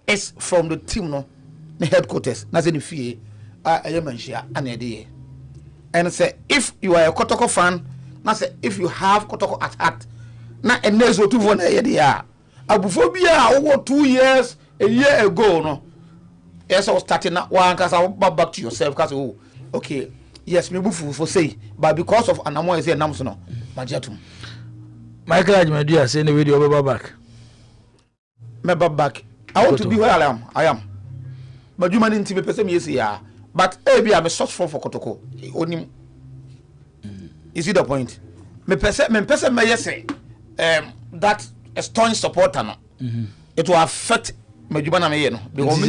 it's from the team no the headquarters na say the fie ayamanshia anede. And say if you are a Kotoko fan na say if you have Kotoko at heart na enezo tu vona ye dia abufobia over 2 years a year ago no yes I was starting now one cause I back to yourself cause oh okay yes me bufu for say but because of anamo is here namso no majatum Michael Ajmedia say the video over back me back I want to be where I am but you man didn't me person yes yeah but maybe I'm a source for Kotoko onim you see the point me person me yes that a staunch supporter no it will affect Majuba na me no because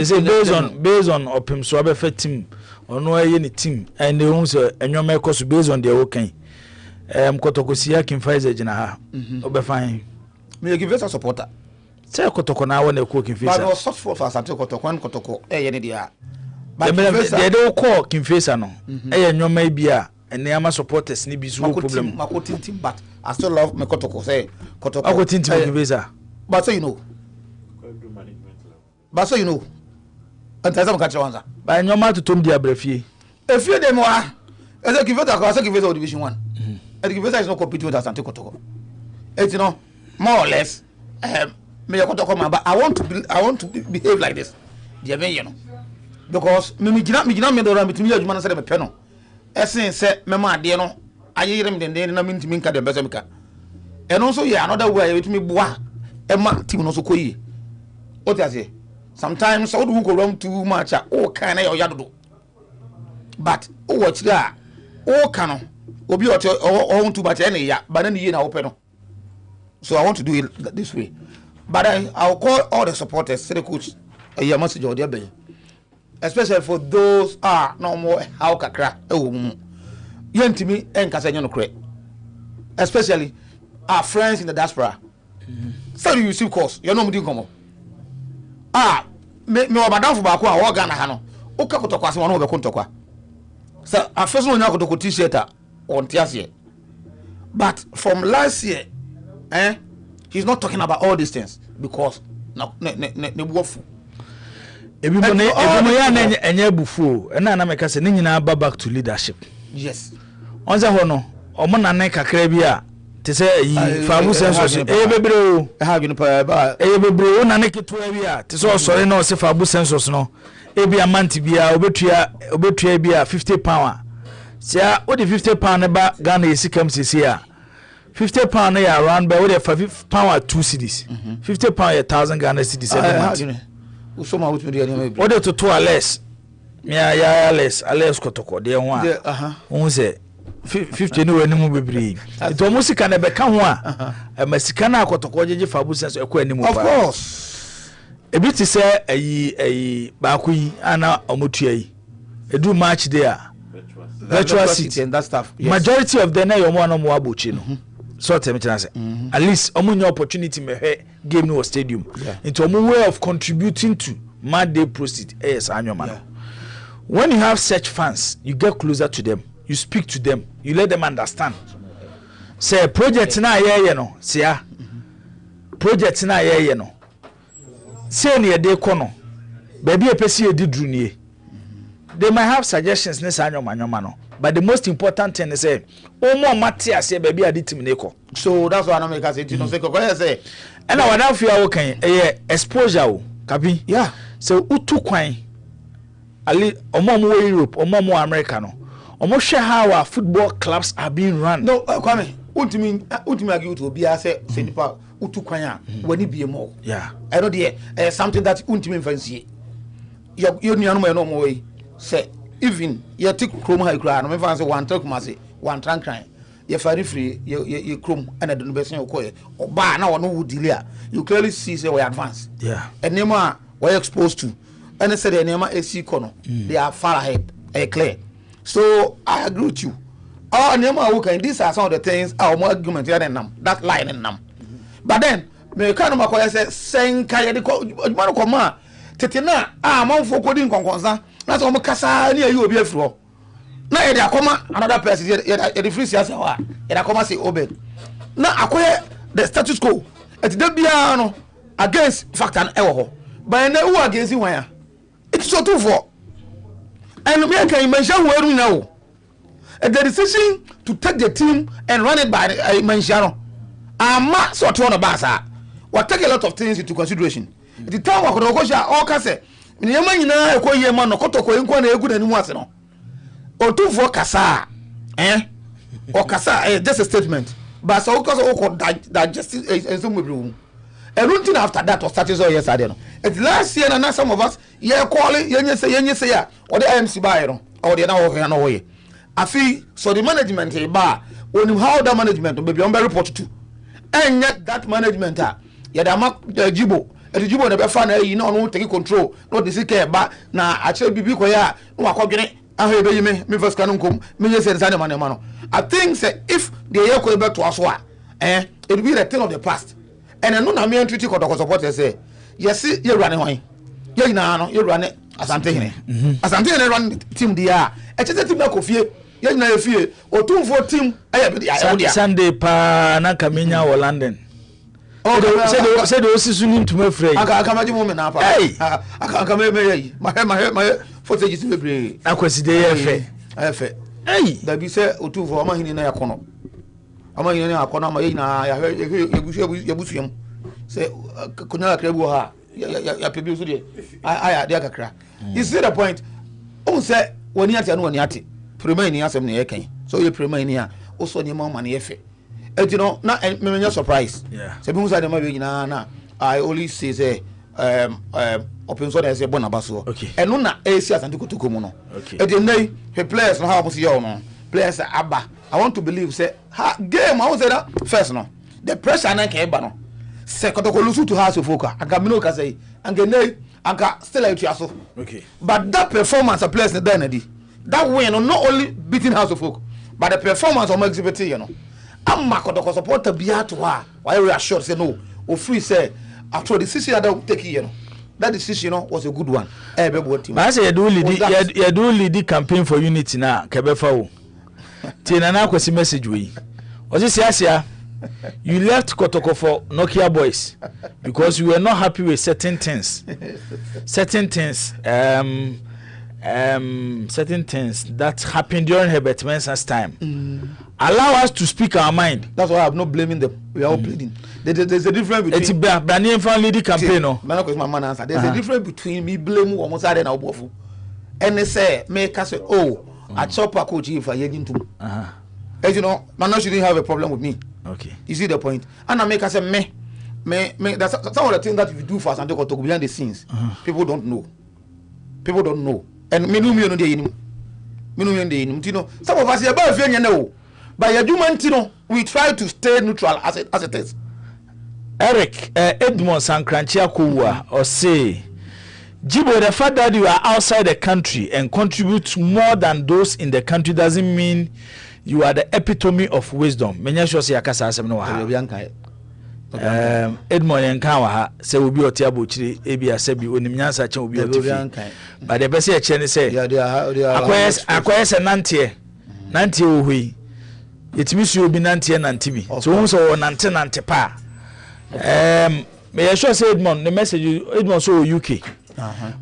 based on opim so affect team ono aye ni team and they won say enwoma ekoso based on their working Kotoko sia Kim Faiza gina ha obe fine me give us a supporter say Kotoko na won e ko Kim Faiza but no soft for Asante Kotoko Kotoko ye ne dia but they don't call Kimfesa no eh nyoma bia ene ama supporters ni bi so problem makotintim but I still love me Kotoko say Kotoko akotintim Kimfesa but so you know and tell some catch answer by nyoma to tom dia brafie a few dem wa as a Kimfesa division 1 and Kimfesa is not competing with Asante Kotoko it's you know more or less me Kotoko but I want to behave like this dear me you know because me gina me do ram bitimi adwuma na say me pɛ no esen say me ma ade no ayere me den na me ntimi nka de bese me ka eno so ye another way bitimi boa e ma team no so koyi o ti ase sometimes so do ko ram too much o kan na ya dodo but o watch da o kan no obi o too much ene ya but na ye na wo pɛ no so I want to do it this way but I'll call all the supporters say the coach a message or their bay especially for those no more how kakra yentimi enkasa nyo no kre especially our friends in the diaspora so you receive course you know me come me obadan fo ba ko a wo Ghana ha no o ka kotokwa se wono be kontokwa so afeso nya kotoko t-shirt on tiase but from last year he's not talking about all these things because ne buofu ebi mo ya na enye bufu na na meka se ni nyina back to leadership yes onze ho no omo na nan kakra bi a te se yi fabu census bebre o ha ginu pa ba bebre o na ne ketua bi a te se osore na o se fabu census no ebi amount bi a obetua bi a 50 pound sia o de 50 pound ne ba Ghana yesikam sisi a 50 pound ya around by o de 5 pound 2 cedis 50 pound 1000 Ghana cedis every month usoma with me maybe what the to less ya less kotoko de ho a won say 50 no animu bebre it almost can be ka ho a masika na kotoko jeje fabu sense ekọ animu of course e bi ti say ayi ba ko yi ana omotua yi edu match there virtual city and that stuff yes. Majority of them na yo mo no mo abochi no so tell me say at least omunya opportunity me game no stadium into omu way of contributing to mad day proceed yes anyoma. When you have such fans you get closer to them, you speak to them, you let them understand say project na ye no sia project na ye no say ne dey kono baby epesi edidru nie they might have suggestions ne anyoma no but the most important thing is say omo matia say baby aditim ne ko so that's why I make say you know say ko say and what I feel okay exposure o kabi yeah so utu kwan ali omo Europe omo America no omo hwe how our football clubs are being run no kwame ultimate agi to be say nipa utu kwan a wani bie mo yeah I know there something that ultimate fancy you nuanu me no mo we say even you take chrome high cry no me fancy one talk ma say one trankran you fari free you chrome and the person you oba na wono wudili a you clearly see say we advance yeah enema we exposed to and say the enema AC kono they are far ahead clear so I agree with you all enema we can these are some of the things our more argument here in them that line in them but then me kan ma ko say senka ye de ko man ko ma tete na amanfo ko din konkonsa na so mo kasa ni ayi obi afiro na ye de akoma another person ye de free siasa wa ye de akoma say obed na akoye the status quo et de bia no against factor e wo ho but na who against one ya it's so too for and me can mention where we now the decision to take the team and run it by Manchano ama so to on basa we take a lot of things into consideration the time we go go all ka say nyema nyina e ko yema no kotoko enko na egu nanimu ase no o too for kasa o kasa just a statement but so because o digest some we and routine after that was started so yesterday no it last year na some of us ye call yenye say ya or the MC buy no or the na wo no we afi so the management e ba on how that management be on report to and yet that management ya da ma jibo na be fa na yi na no take control no dey say ba na a che bibi ko ya no akodwene aho be yi me first kan nkom me ye say the man no I think say if the year ko be to aso it will be the thing of the past and no na me entity ko support say yes ye run hwan ye na no ye run Asante hene. Asante hene run team dia. E chese team na kofie. Ye nyina ye fie. Otumfo team dia. Sunday pa na kamenya wo London. Say the osi sunim to me frey. Aka maji mo me na pa. Aka me yi. My footage be bre. Akwasi dey efe. Hey, da bi say otumfo ama hini na yakono. Ama hini na yakono ama ye na ya yebusuam. Say kunya krabu ha. Ya pebi so de. Aya de akakra. You see the point? O say woni ate no woni ate. Prema ni asem na ye kan. So ye prema ni a o so ni ma na ye fe. You know, na me surprise. Yeah. So people say we na I only say open so say bonabaso. Okay. And no na AC Asante Kotoko mu no. Okay. E dey nay players no how much you no. Players aba. I want to believe say game I want say that first no. The pressure na can eba no. Say Kotoko lose to House of Oka. Anga me no ka say anga nay anga still out yaso. Okay. But that performance of players there na di. That win no not only beating House of Oak, but the performance of exhibiting, you know. I'm Makodoko supporter biya to her. Why reassured say no? Or free say after the decision that will take you know. That decision, you know, was a good one. But I say you do lead the campaign for unity now. Kebefa o. Tina na kwesi message we. Osi siasia. You left Kotoko for Nokia Boys because you were not happy with certain things. Certain things that happened during Herbert Mensah's time. Allow us to speak our mind. That's why I'm not blaming them. We are all pleading. There's a difference between. It's Branian fan leading campaign. No, my man answer. There's a difference between me blame almost and Obofu. And they say, make us say, oh, I chop a coach if I get into. As you know, man, she didn't have a problem with me. Okay. You see the point? And I make us say, me. That's some of the things that we do for us and talk behind the scenes. People don't know. People don't know. And me know me know. Some of us here about fear know. But your human we try to stay neutral as it is. Eric Edmond Sankranchia Kuwa or say Jibo, the fact that you are outside the country and contribute more than those in the country doesn't mean you are the epitome of wisdom. Menya sure say akasa asem no ha. Edmond yanka wa ha say obi otiabo chiri ebi asabi onimnyansa chen obi otifi. But the best che ne say akwes nante ohui. Yetimi su obi nante bi. So won so nante pa. Me sure say Edmond the message Edmond so UK.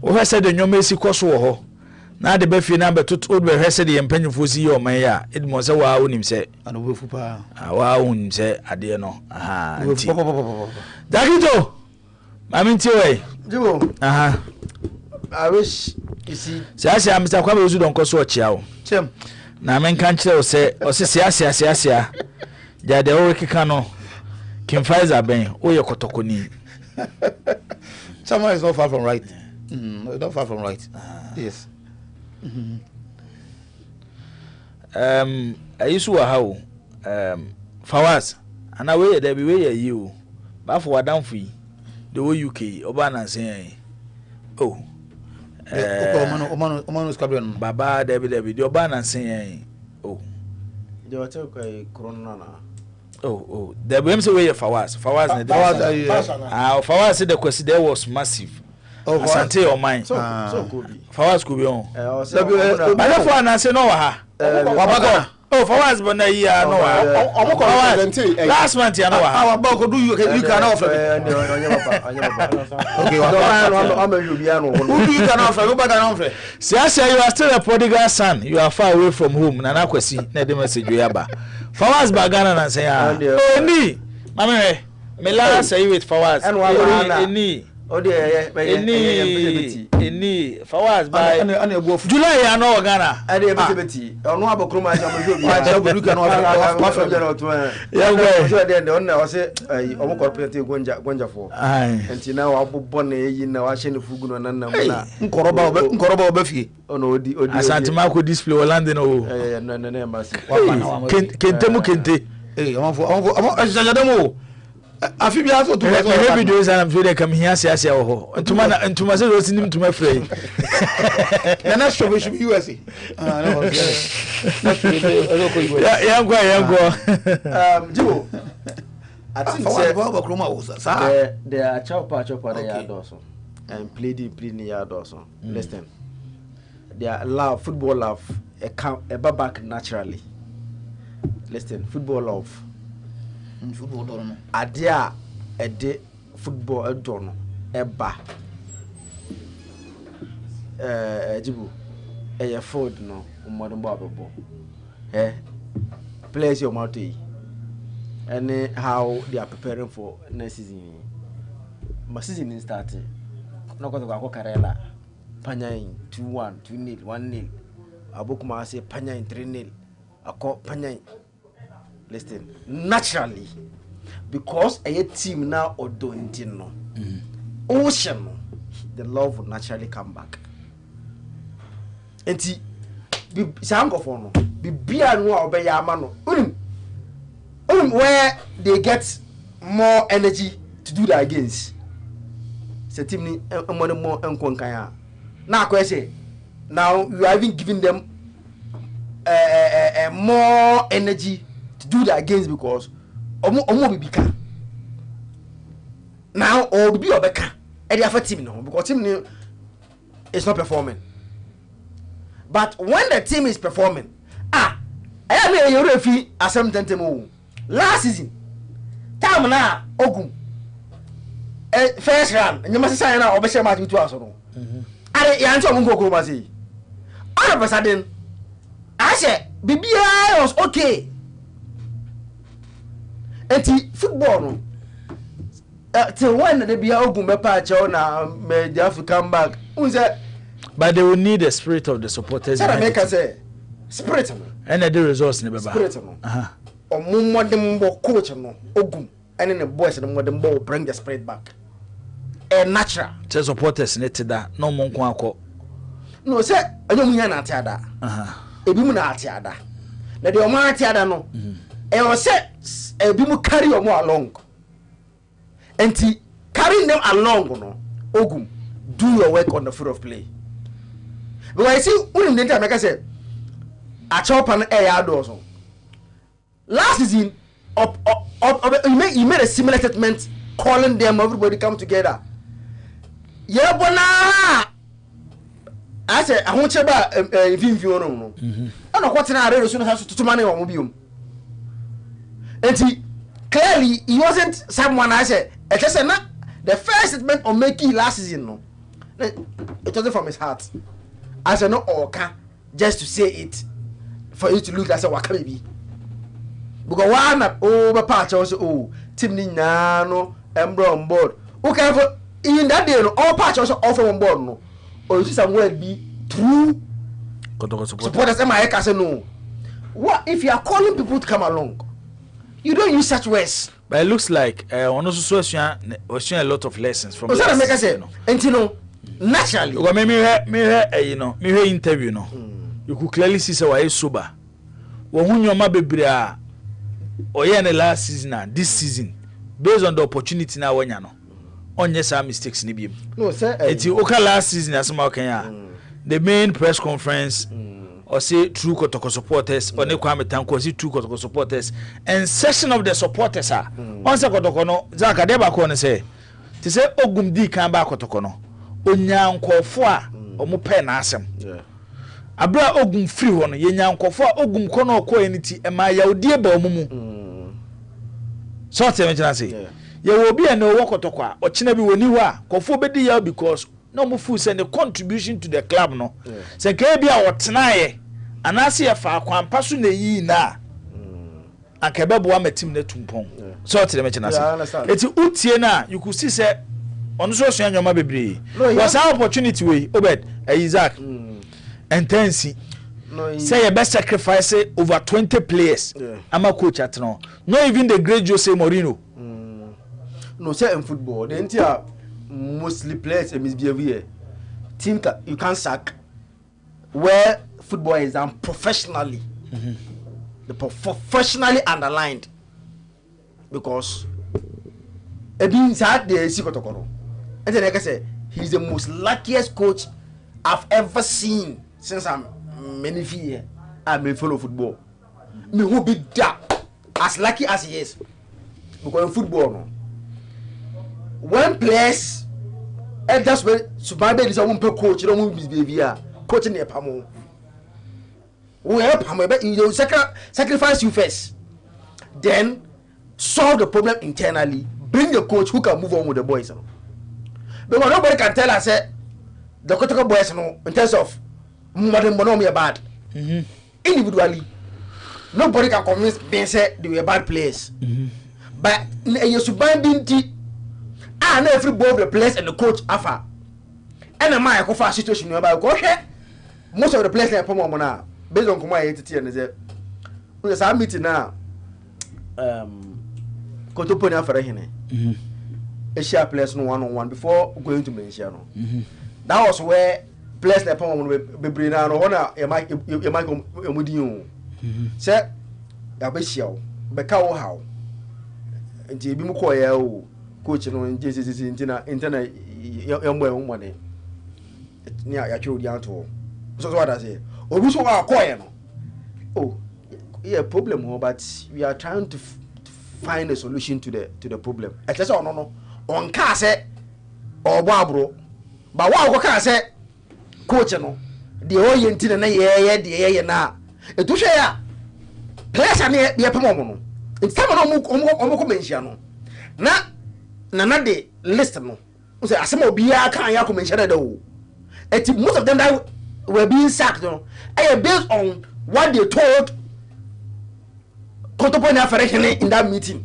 We said the nyoma esi koso wo ho. Na de ba fi na betot o be hwese de empanyfo si yo man ya Edmond say wa wonim say ana wo fu pa. Wa wonim say ade no. Nti. Dakito. Mami nti we. Jibo. I wish you see. Say Mr. Kwabe ozu don koso o chia o. Chem. Na men kan kire o say o se sia. Ja de o kika no. Kim Pfizer ben o ye kotokoni. Someone is not far from right. Not far from right. Yes. Ayisu wa how Fawaz and away there be way you ba for wadam fi the UK oba na say oh Omano squadron baba there be the oba na say oh the hotel kai corona na oh there be say way Fawaz Fawaz said the question there was massive. Oh, Asante your mind. So could be. Fawaz could be on. But that's why I say no ha. Oh, Fawaz but na year no ha. Last month ya no ha. Our bank do you can offer. Okay, I'm a Juliano. Who you can offer? Who can offer? See, you are still a prodigal son. You are far away from home. Na na kwesi na de message you aba. Fawaz bagana na say ah. Oh ni. Mama me la say with Fawaz. Ni. Oh dear, any Fawaz by July ya no Ghana. I dey betty. No abo kroma ja mo jobi. I tell you can offer from general to. Yeah, go. So then on na say omo corporate gonja for. Enti na wa bobbo na yi na wa hye ne fugu no nan na mo na. Nkoroba obafie. Ono odi. Asante Marco display Orlando no. No embassy. Kente. Omo ajadamo. Afi bi aso to videos and I'm sure they come here say ho. Ntuma say those nim tuma free. Na na show be USA. No. Yeah, go. Jibo. I think say Baba Kroma was there are chopper there are also. and played in yard also. Listen, their love, football love, a back naturally. Listen, football love. Football don't know. Adia a day football don't know. Eba. Jibu. A food no. Modern bubble. Place your mouth. And how they are preparing for next season. My season is starting. No go to Karela. Panyain 2-1, 2-0, 1-0. Abukuma say Panyain 3-0. Ako Panyain. Listen, naturally, because a team now or doing no, ocean, the love will naturally come back. And see, be sango for no, be beer no obey yamano. Where they get more energy to do that against. Say team ni more enkonkaya. Now I say, now you are even giving them more energy to do that against because omo be bika. Now or be obeka. And the team no because team is not performing. But when the team is performing, I am a European assembly last season. Time na Ogun. First round, and you must sign out or match with us. I answer Mungo Kumasi. All of a sudden, I said, BBI was okay. And the football, till when the BBI Ogun patch on, may they have to come back. Who's that? But they will need the spirit of the supporters. I make us say, spirit. And the results never spirit. Or more than more coach, Ogun, and in the boys and more than more bring the spirit back. A natural. The supporters need that. No more quack. No, sir, I don't mean a tiada. A bimu na tiada. Na the Omar tiada no. E was said a bimu carry or more along. And carrying them along, no. Ogun, do your work on the field of play. But I see when the time like I said, a chop and a yard also. Last season, you made a similar statement calling them everybody come together. Yeah, bona. I said I want you about if you know. I don't what I read soon as to money on mobium. And clearly he wasn't someone I said. It just not the first statement on making last season. No, it wasn't from his heart. I said no okay, just to say it for you to look as a waka baby. Because why not over patch also team ni no embro on board. Okay, for in that day no all patch also offer on board no. Or you see somewhere be true supporters am I say no. What if you are calling people to come along? You don't use such words. But it looks like on also was a lot of lessons from that make I say and you know naturally well, me interview no. You could clearly see say why sober. When you ma bebre or in the last season this season based on the opportunity now when you know on yes mistakes ni bi no sir it's okay last season as ma the main press conference or say true Kotoko supporters or ne Kwame Tanko say true Kotoko supporters and session of the supporters are once Kotoko no Zaka deba ko ne say to say Ogum di kan ba Kotoko no onyankofo a omo pe na asem abra Ogum free ho no yenyankofo a Ogum ko no ko eniti e ma yawdie ba omumu so tell me can say ye will be an Kotoko a ochina bi woni ho a kofo bedi ya because no mo fu say the contribution to the club no say ke bia wotenaye anase ye fa kwampa so na yi na akebebo wa matim na tumpon so tell me can say eti utie na you could see say on so so anyoma bebre was an opportunity we obed Isaac intense say you best sacrifice over 20 players ama coach at no even the great Jose Mourinho no say in football the entire mostly players misbehave here team you can't sack where football is done professionally the professionally underlined because it means that they see Kotoko and then like I say he's the most luckiest coach I've ever seen since I'm many years I may follow football. Me who be that as lucky as he is because in football no when players that's where Subabe is a woman coach, you don't be baby. Coaching the Pamo. We help him, but you sacrifice you first. Then solve the problem internally. Bring the coach who can move on with the boys. But nobody can tell us that the Kotoko boys in terms of modern monomy are bad. Individually, nobody can convince me say they were bad players. But you should buy Binti and every both the players and the coach after. And a my offer situation about most of the players are from now based on my entity and say we are meeting now. Kotoponi after him. Asia players no one before going to Malaysia. That was where players like Pom be bring now honor you might say ya be show be ka wo how nti bi mu ko ya o coach no nti internet yambo money ni ya twa odi anto so what I say obi so wa ko ya no oh yeah problem but we are trying to find a solution to the problem. I just no on ka say obo abro ba wa ko ka say coach no de o yenti na ye de na etu hwe ya players na ye pemo no ntama no omo ko menhia no na de list no say asema obi ya kan ya ko menhia da o eti most of them that were being sacked no based on what they told Kotoponi Afferekhene in that meeting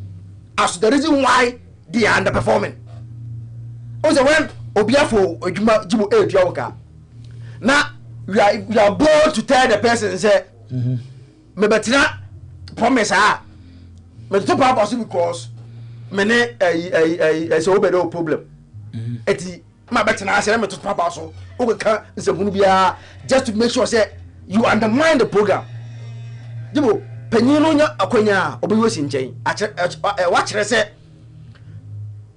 as the reason why they are underperforming. Also when Obiafo Ejuma Jibo Eduawoka. Now we are bold to tell the person say me betina promise me to purpose because me ne so obedo problem. Eti ma betina say me to purpose so o ka nsebunu bia just to make sure say you undermine the program. Jibo Penino nya akonya obi wosi nchen wa kire se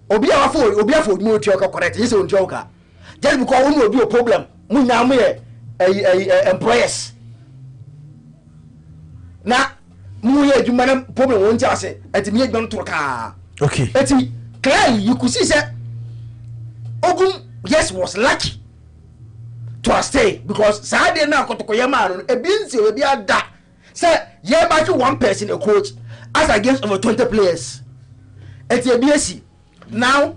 obi afo mu otu ka correct yese ontu oka just because we obi o problem mu nya mu employers na mu ye adwuma na problem won ti ase etimi ye gbon to ka okay eti clearly you could see say Ogum yes was lucky to stay because saade na kotoko ma no ebi nsi obi ada say yeah match one person a coach as against over 20 players at the BSc. Now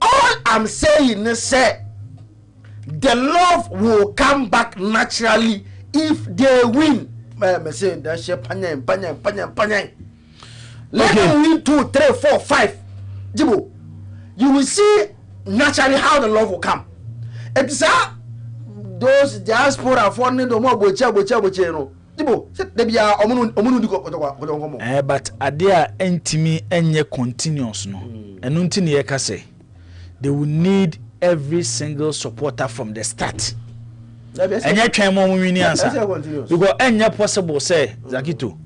all I'm saying is say the love will come back naturally if they win. Me say that she panya. Let them win 2, 3, 4, 5. Jibo, you will see naturally how the love will come. It's those diaspora for no more bocha no. But adea entimi enye continuous no enu nti ne yeka say they will need every single supporter from the start enye twen mo wini answer because enye possible say Zakito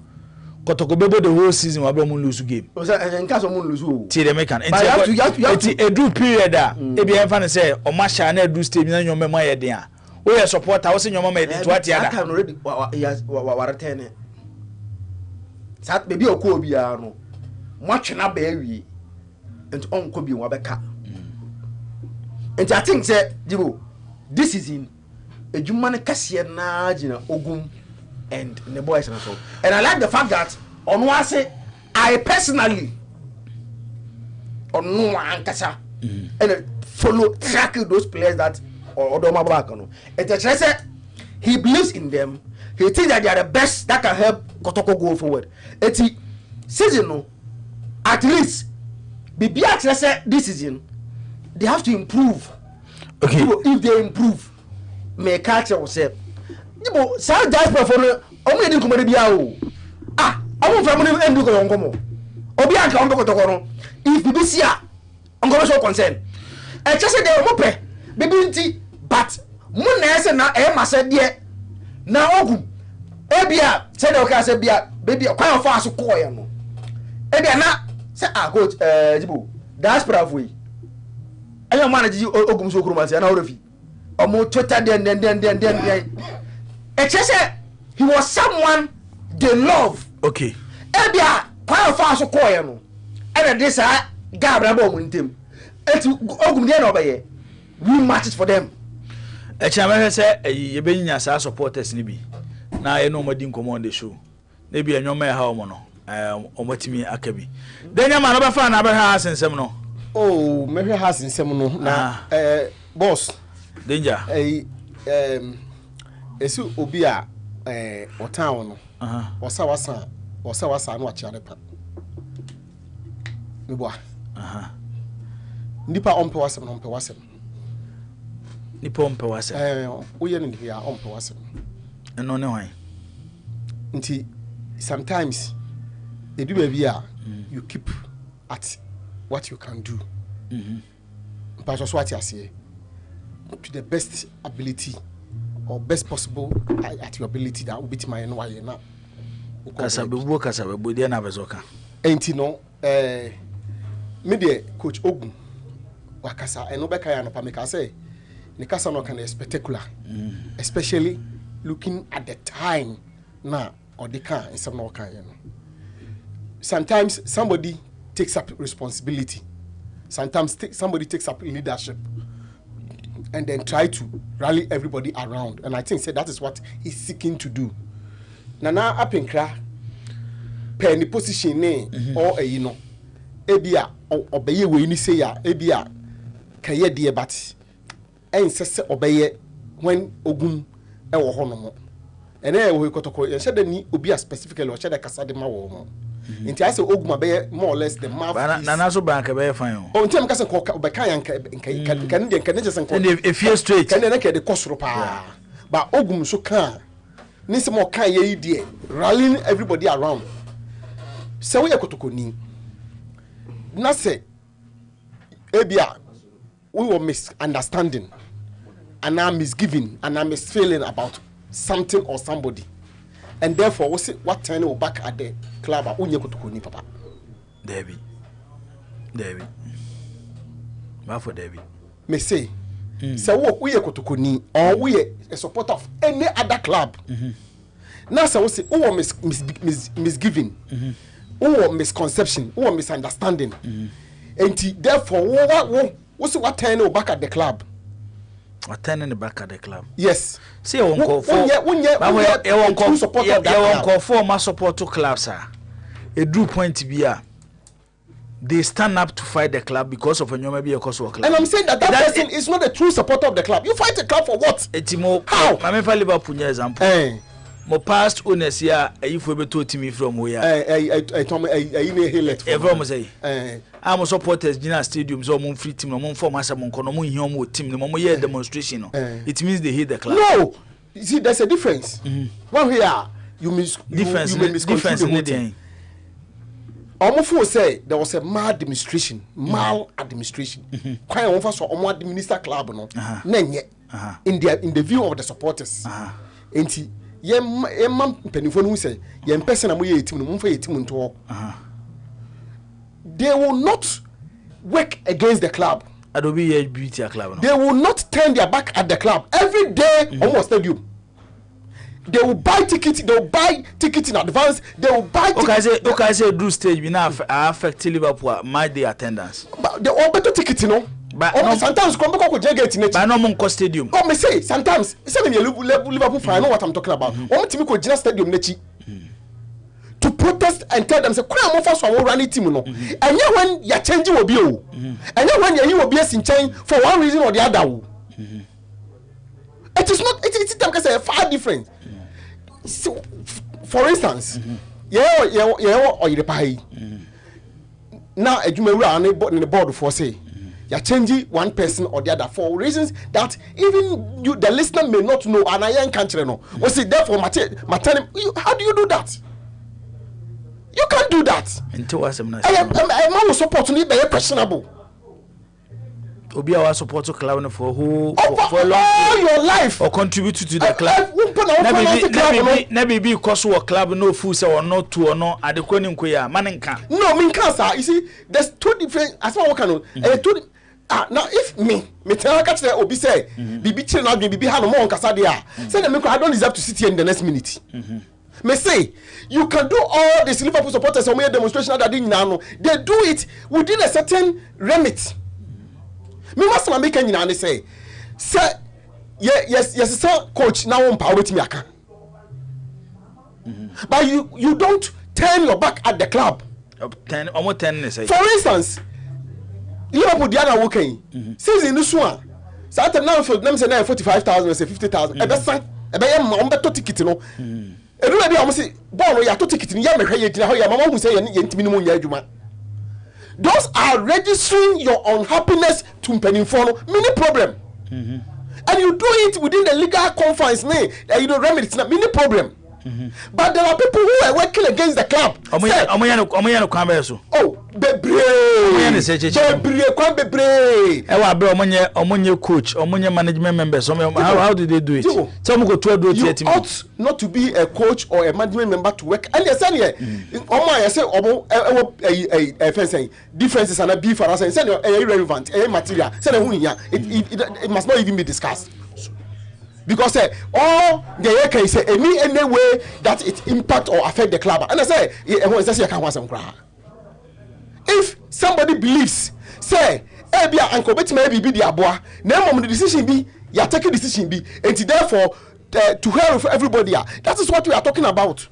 Kotoko bebo the whole season wa be mo lose game enka so mo lose o ti the mekan enti edu period a e bi enfa ne say o ma sha na edu stage na nyom me ye den a we are supporter we say nyom ma edin to atiada that already wa return sat baby okwo bia no mo twena ba awie enti onko bi wa beka enti I think say Jibo this is in ejuma ne kase na gina Ogum and the boys and so and I like the fact that on one say I personally on no ankasa and follow track those players that or Odoma Bakono. And say he believes in them. He thinks that they are the best that can help Kotoko go forward. And he season no, at least BBX say this season they have to improve. Okay, if they improve, may catch yourself. Jibo sa diaspora for omo edin komode bia o omo fa mo endu ko onkomo obi anka onko Kotoko no if BBC a onko so concern e chese de omo pe bibi nti but mo na ese na e ma se de na Ogum e bia se de o ka se bia baby kwa fa aso ko ye no e bia na se coach Jibo diaspora for yi ayo manage Ogum so kuruma se na orofi omo Twitter den he was someone they love. Okay. Ebia kwa fa so koye no. And this guy brabo mo ntem. Eti Ogum dey no be ye. we match it for them. Echama say you be nya sa supporters ni bi. Na ye no madi nkomo on the show. Na bi enwoma e ha omo no. Omatimi akabi. Denya ma no be fa na be ha asensem no. Oh, me ha asensem no na boss. Danger. Esi obi a otan no. Osa wasa no achi adepa. Me boa. Nipa ompe wasem no ompe wasem. Nipa ompe wasem. Oye ni bia ompe wasem. Eno ne hwan. Nti sometimes they do baby you keep at what you can do. But also what you say to the best ability or best possible at your ability that will be my NY now. Kasabe dia na bezoka. Enti no me de coach Ogun wakasa eno beka ya no pa me ka say ne kasa no kan spectacular. Especially looking at the time na or the car in some no kan you know. Sometimes somebody takes up responsibility. Sometimes somebody takes up leadership and then try to rally everybody around. And I think that is what he's seeking to do. Nana apenkra penny position or you know ebia obeye we ni say ya ebia kaye de but ensese obeye when Ogun e wo ho no mo ene we kotoko ye shede ni obi specifically o shede kasa de ma wo mo nti I say Ogun be more or less the mouth na so bank be fan o ntem kasa ko be kan yan kan de jesen ko e fear straight kan na ke de kosoro pa ba Ogun so kan ni se mo kan ye die rallying everybody around se we kotoko ni na say ebia we were misunderstanding and I'm misgiving and I'm misfeeling about something or somebody, and therefore what time we back at the club unye kotokoni papa David ma for David me say so we kotokoni or we a supporter of any other club now so we say who misgiving who misconception who misunderstanding and therefore what time we back at the club. Attending the back at the club. Yes. See, I won't call for my support to club, sir. A true point to be they stand up to fight the club because of a new maybe a cause of club. And I'm saying that person is not a true supporter of the club. You fight the club for what? It's more. How? I mean, for Liverpool, example. My past owners here, if we be told to me from where everyone say, I'm a supporters, Gina Stadium, so I'm free team, no form as a moncono, home team, no more demonstration. It means they hate the club. No, you see, there's a difference. One here, you miss difference in the day. Almost say there was a maladministration. Quite often, so almost administer club, no, in the view of the supporters. Ain't Yem penifon who say yem person amoye team no mfa team nto they will not work against the club. Adobe ye beauty club no. They will not turn their back at the club every day almost stadium. They will buy tickets, they will buy tickets in advance, they will buy tickets. Okay, say do stage we now affect Liverpool my day attendance. But they all better tickets, you know. But sometimes come back with Jagate in it. But no more stadium. Oh, me say sometimes. Say me Liverpool fan. I know what I'm talking about. Want to me go Jina Stadium nechi to protest and tell them say, "Kura mo first one run team no." And yeah, when you changing will be o. And yeah, when you will be in change for one reason or the other. It is not. It's because a far different. So, for instance, yeah, or you pay. Now, a jumera on the board for say. You're changing one person or the other for reasons that even you, the listener, may not know. And I can't know. Was it therefore, how do you do that? You can't do that. Until I'm not. I am supporting it, very questionable. Obi our support to club for who for all your life or contribute to the club. Never be cause of club no food or no two or no at the Queen Quia Maninka. No, mean cancer. You see, there's two different as well. Now if me tell her catch the Obi say be chilling out be have more on Casadia. Say them I don't deserve to sit here in the next minute. Me say you can do all this Liverpool supporters or mere demonstration that they do now. They do it within a certain remit. me must na make nyina ne say yes sir coach now on power with me aka. But you don't turn your back at the club. 10 almost 10 say. For instance, Liverpool Diana working season this one. Saturday now for them say 45,000 or say 50,000. E be san e be yam on beto ticket no. Everybody almost say ball ya to ticket ni ya mehwe ye gina ho ya mama hu say ye ntimi ni mo nya adwuma. Those are registering your unhappiness to mpanimfo no mini problem. And you do it within the legal confines you don't remedy it's not mini problem. But there are people who are working against the club. Oh, Bebre coach, management members. How did they do it? You ought not to be a coach or a management member to work. And you say, differences and a beef for us and say irrelevant, material. It must not even be discussed. Because all the can say any way that it impact or affect the club. And I say, if somebody believes, say, uncle bet maybe be the aboa, name the decision be, you taking decision be, and therefore to hell for everybody. That is what we are talking about.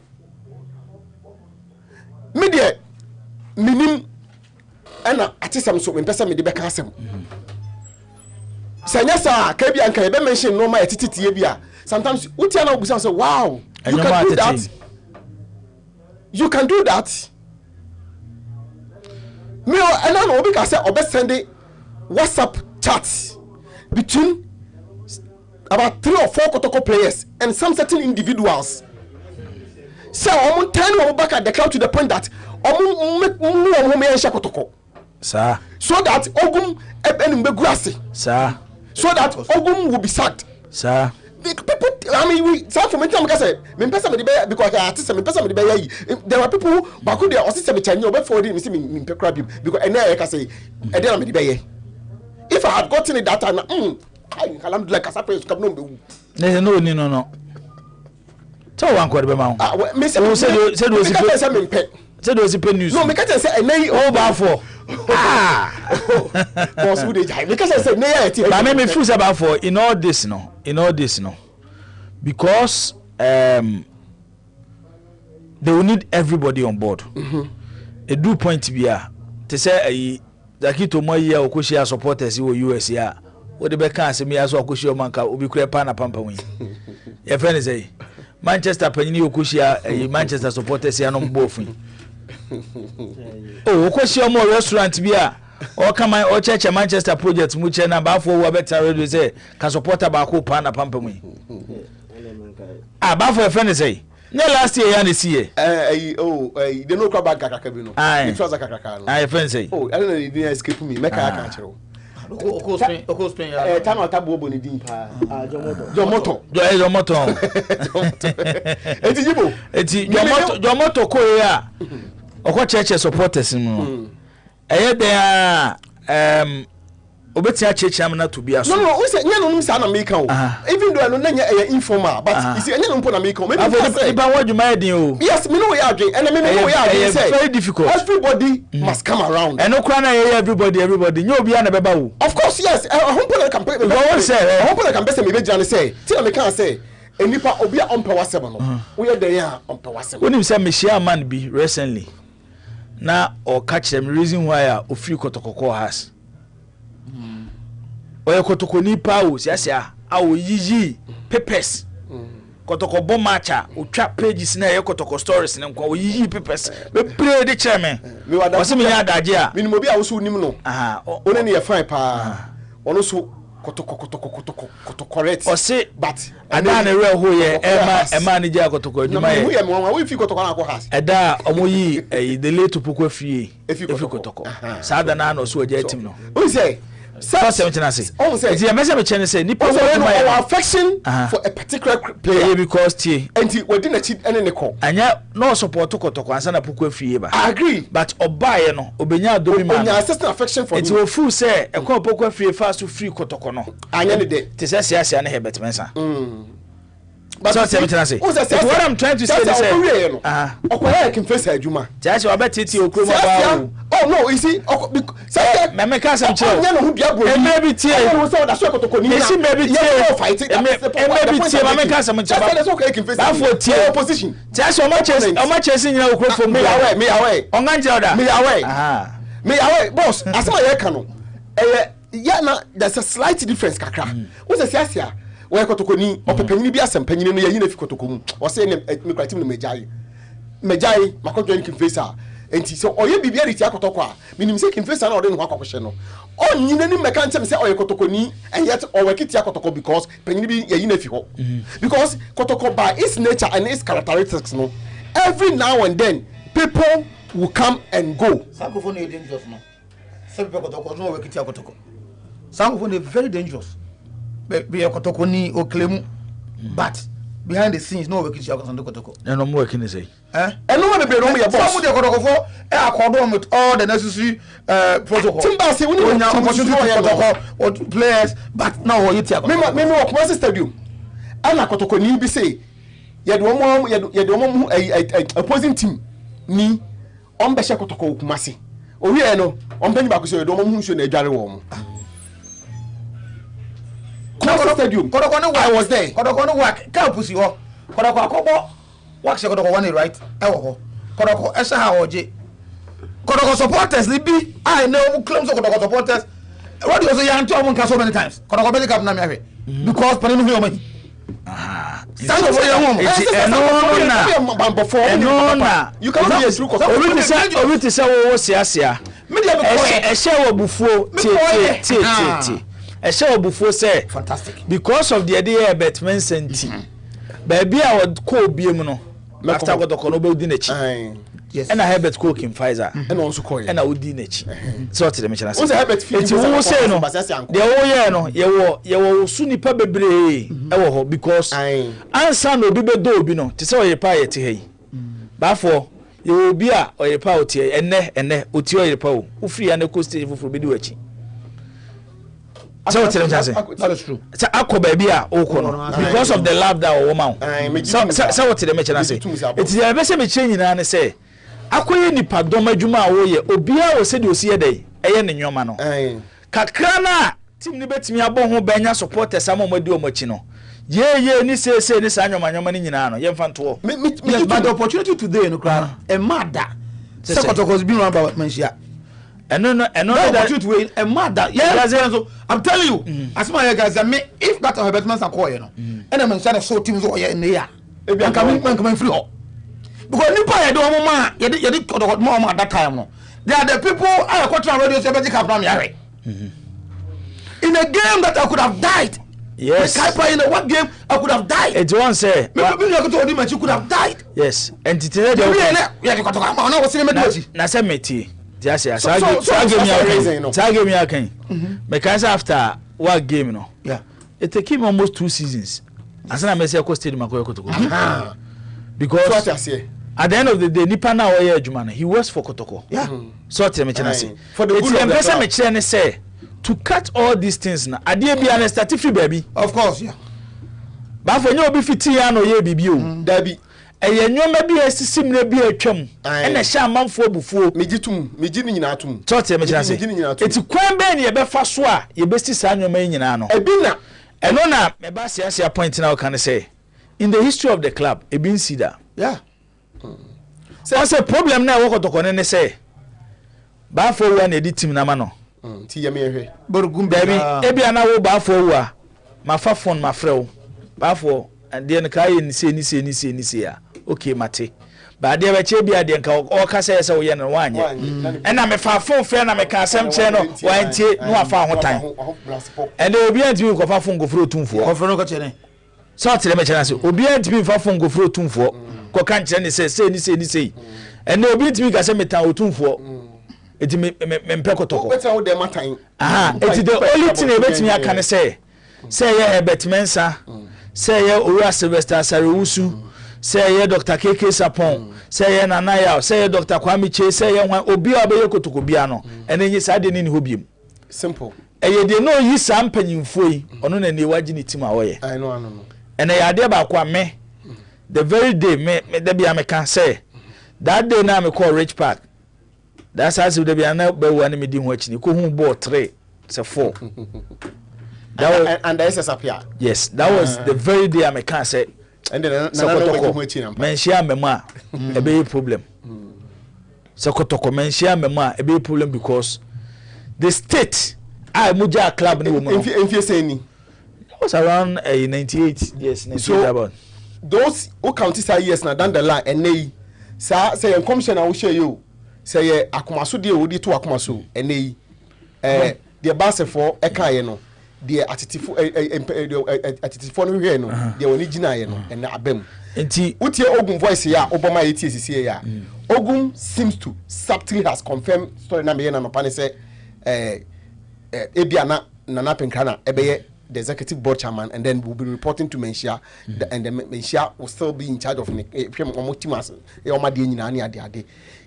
Media, minim, and at least I'm so in person, me the back. Sanyasa kebi anka ebe mention no ma etiti ebia sometimes utia na obusa say wow you can do that you can do that me and I obi ka say obe send WhatsApp chats between about 3 or 4 Kotoko players and some certain individuals so omo turn omo back at the club to the point that omo me ensha Kotoko sir so that ogum ebenim be grassi sir so that Ogum will be sacked. Sir. People, I mean, we start from time because there are people who back there or system change before they see me because and I can say if I had gotten it that time I'm like a surprise come no. So one quarter man. Said was a news. No, because I said all bad for. Boss would because I said I made me feel about for in all this no because they will need everybody on board. A do point to be to say Zakito Moya Okushia supporters you USA what the back can say me as well Okushia Manka will be crepana pampa win. Your friend is a Manchester Penny Okushia Manchester supporters here no both. Oh, Okushia more restaurant be or come my or church Manchester project much and about for what better radio say can support about pana pampa win. About for a friend say. No last year and this year. They no crab back Kakabino. It was a Kakakano. I friend say. Oh, I don't know if you escape me. Make a catcher. Tama tabo boni dimpa. Jomoto. Eti Jomoto ko ya. Okwa church supporters mu. Eye there obeti a church am na to be aso. No, we say nyano say na make o. Even though I no na informal, but you see nyano mpo na make o. Maybe Iba what you made o. Yes, me know we are doing. And me know we are doing. Very difficult. Everybody must come around. And no kwana everybody. You obi na beba wo. Of course, yes. Hompo na campaign. Hompo na campaign me be jane say. Till me can say enipa obi a on power 7 no. We are there on power 7. When you say me share man be recently. Na or catch them reason why o free Kotoko has. Oye Kotoko ni pa o sia awo yiyi papers. Kotoko bo matcha o twa pages na ye Kotoko stories na nko o yiyi papers. Be play the chairman. O se me ya daje a. Minimo bi a wo so nim no. One ne ye fine pa. Ono so Kotoko correct. O se but ada na re ho ye ema ne je Kotoko aduma ye. No ye mo we fi Kotoko na ko has. Eda omo yi the late Poku afie. Efi Kotoko. Sada na no so aja team no. Who say First say it's a message me say nipa our affection for a particular player because tie and we didn't cheat any call anya no support Kotoko ansa na Poku afie ba. I agree but obaye no obenya adomi man onya assistant affection for it will fool say e ko Poku afie fast to free Kotoko no anya ne de te say sia na hebet mensa but so say what I'm trying to say is okoye can face adwuma just we bet titi okromo ba no, you see, say me make some chill. Maybe tear. That's what kotoko ni. See maybe tear fighting. Maybe tear me make some chill. That's okay can face. That for tear opposition. Just so much chasing you go from me away. Onganje order. Me away. Aha. Me away, boss. Asema ye ka no. Na there's a slight difference kakra. Wo se siasia. Wo kotoko ni opepanyini bi asem panyini no ye na fi kotoko mu. Wo se me kratim no Mejai makojo ni confessor enti so oye bibia ri ti akotoko a minim se confessor na ode no akokoshe no onyina ni meka ntem se oye kotokoni and yet owekiti akotoko because penyini bi ye na fi ho because kotoko by its nature and its characteristics no every now and then people will come and go. Sankophone is dangerous no. Some people kotoko no owekiti akotoko. Sankophone is very dangerous. Be kotokoni o claim but behind the scenes no work issue kotoko no more working say and no one be no your boss some dey kotoko for accord with all the necessary protocol timba say we need opportunity kotoko or players but now what you take me work Kumasi stadium ana kotoko ni bi say ye de omo opposing team ni on be she kotoko Kumasi o wi e no on be ni ba ko say ye de omo hu so na adware wo mo Stadium. I was there. Kodoko work. Can't pussy ho. Kodoko akobo. Work se kodoko one right. Ewo. Kodoko esa ha oje. Kodoko supporters libi. I know claims of Kodoko supporters. What do you say you anto am so many times? Kodoko be cap na me ahwe. Because paninu hu omani. Aha. Stand up for your home. No na. You can be a true Kodoko. Obi say wo siasia. Media be ko e she wo bufuo tie. A show before say fantastic because of the idea betman senti baby I would call BM no after what the kono be nechi yes and I Herbert cook in Pfizer and also call and I would nechi so to the mention what's Herbert it's who say no the oh yeah no ye wo su nipa bebre e wo ho because answer no bi be do bi no te say oye pa ye te hey ba for ye wo bi a oye pa o te enne oti oye pa o ufri ya na ko stage fufuru bi di wachi. So that is true. So akọ baby a okọ because of the love that woman. So what the mention say. It is a be me change na say akoye nipa dom adwuma a wo ye obia wo se de osi ye dey eye ne nyoma no. Kakra na team ni betimi abọ ho banya supporters amomadi omachi no. Ye ni say ni sa nyoma ni nyina no. Ye mfa nto. But the opportunity today no kra e mada. Se kotokos bi no about mentia. And no that way a mother so I'm telling you as my guys if that Herbert man call you know and I'm saying so teams so in here and come free because nipa you do mama you did mama at that time no they are the people I quarter radio say cap na me are in a game that I could have died. Yes. In what game I could have died. It won't say. Maybe you could have died. Yes. And today na say meti just say game me again. Because after what game no. Yeah. It took him almost 2 seasons. As I say ko stadium akoyo Kotoko. Because at the end of the day nipa na oye adwuma no he works for Kotoko. Yeah. So tell me chana say. For the good of the person me chana say to cut all these things na ade bia na start free baby. Of course, yeah. Ba for nyo obi fiti ya no ye bibi o. Dabi. Eye nyoma bi asisim na bi atwam. E na sha amanfo bufuo. Meji ni nyina atum. So tell me chana say. Eti kwan be na ye be fa so a ye be sti sa nyoma nyina no. Ebi na eno na me ba sia point na o kan say in the history of the club e bin see that. Yeah. So say problem na wo Kotoko ne say ba for wa na edi team na ma no. Ti ye me hwe. Borugum baby e bia na wo ba for wa ma fa phone ma frɛ ba for and then kai ni say ya okay mate ba de ba che bia de nka o ka say say wo ye no wanye and na me fa phone frɛ na me ka asɛm kyɛ no wantie no afa ho tan and obi antimi ko fa phone go frɛ otumfo ko frɛ no ko kyene so tell me kyena say obi antimi fa phone go frɛ otumfo ko kan kyerɛ ne say ni and obi antimi ka say metan otumfo eti me mpɛ Kotoko better wo dem matan eti the only thing ebetimi aka ne say ye Herbert Mensah say ye Owura Sylvester Sarewusu say ye Dr. KK Sapon say ye Nanaya say ye Dr. Kwame Che say ye obi abeye Kotoko bia no ene nyi sa de ni hobiem simple eye de no yi sa mpanyimfo yi ono na ne waji ni team awoye I know ene ya de ba kwa me the very day me de bia me can say that day na me call Rich Park That's as if they be an be one me din watching. Ko hu ball 3, it's 4. That was, and the SSAP. Yes, that was the very day I can say. And then menshia mema a big problem. Sokotoko menshia mema a big problem because the state I muja club ni woman. If you say any, was around 98 yes 98 so, about those who counties are years now down the line and they say a commission I will show you say akumaso de odi to akumaso and they the base for eka no the atitifo no hwe no the woni gina ye no and abem enti utie Ogun voice ya Obama ETCC ya Ogun seems to subtly has confirmed story na me na no pane say Ebiana Nana Penkana ebeye the executive board chairman, and then we'll be reporting to Menshia, and then Menshia will still be in charge of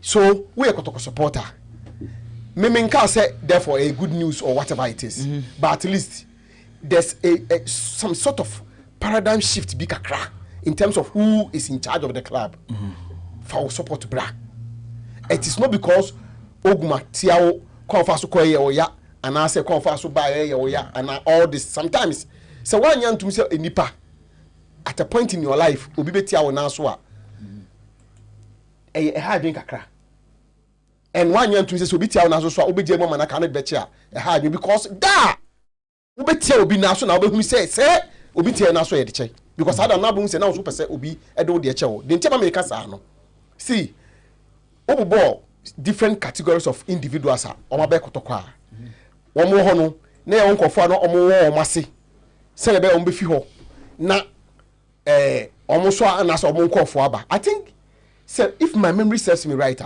so we are a supporter. Memenka said therefore a good news or whatever it is, but at least there's some sort of paradigm shift big crack in terms of who is in charge of the club for our support to bra. It is not because Oguma Tiao Konfasu Koye or ya and I say Konfasu Baye or ya and all this sometimes. So one young to say nipa at a point in your life, Ubibe Tiao Naswa a hard drink crack. And one young to say Ubitia Naswa Ubi Mama and I cannot bet ya a hard because da Ubitia will be national who say Ubitia Naswa ediche. Because I don't know say now super say Ubi Edo de Chow. Then Chama make us no. See Obo different categories of individuals are omabe kotokwa. Omo ho no na ye wonkofo no omo wo omase. Se lebe ombe fi ho. Na omo so anasa omo nkofo aba. I think say if my memory serves me right,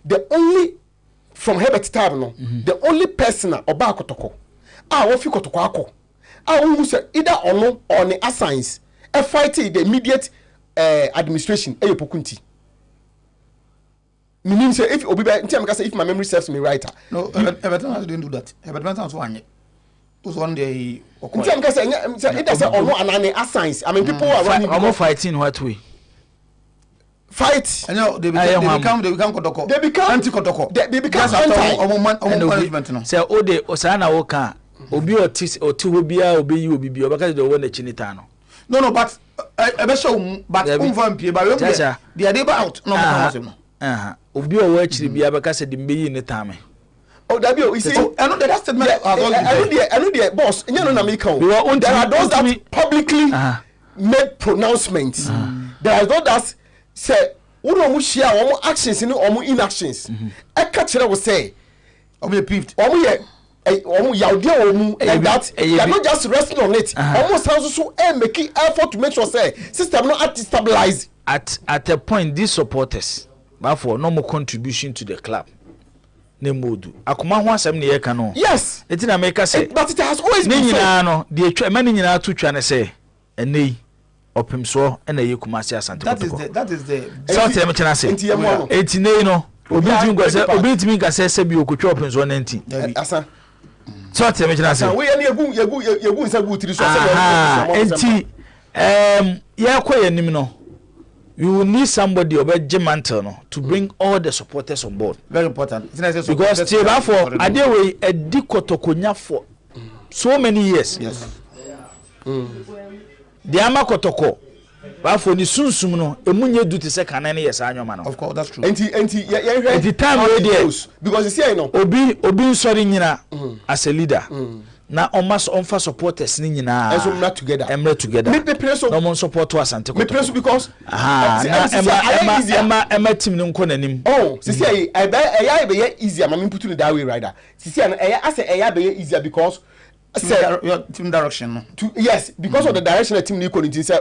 the only from Herbert time no, the only person oba kotoko. Wo fi kotoko akọ. Wo say either ono or ne assigns a fight the immediate administration Pokunti. Meaning say if Obi say if my memory serves me right. No, Everton didn't do that. Everton was one. Was one day. It doesn't ono assigns. I mean people are running fighting what way? Fight. No, they become kotoko. They become anti-kotoko. They become anti management no. Say ode osana woka obi otis otu bia obi yi obi bia obaka de won na chinita no. No, but I show but umvampie ba we they dey out no no. Obi o wa chiri bia baka se de mbeyi ne tame. Oh, that you see, I know that statement. I know the boss. You know, there are those that publicly make pronouncements. There are those that say, "We don't share our actions in our inactions." I catch it. I will say, "Omo peeved." Omo like that. They are not just resting on it. Almost also making effort to make sure say system not stabilize. At a point, these supporters, therefore, no more contribution to the club. Nemodu. Akuma ho asem ne yeka no. Yes. Eti na make say. But it has always been so. Nyina no, de atwa mani nyina to twa ne say. Enei opemso na ye kumase asante kotoko. That is the so tell me chana say. Enti nei no. Obi timi ngase se bi okotwa opemso na enti. Asa. So tell me chana say. We yegu nsa gu tiri so enti ye kwa yanim no. You will need somebody over Mantle no, to bring all the supporters on board. Very important. Because therefore, Adewe a dikotokonya for so many years. Yes. The ama kotoko. Therefore, ni sunsum no emunye do te se kanane yes anyoma no. Of course, that's true. Enti the time we there because you see I know. Obi sorry nyina as a leader. Na almost onfa supporters ni nyina emra together me preso no mon support to asante me preso because emma team no nko nanim sisi I be easier ma me put in that way rider sisi I say be easier because your team direction yes because of the direction the team ni ko say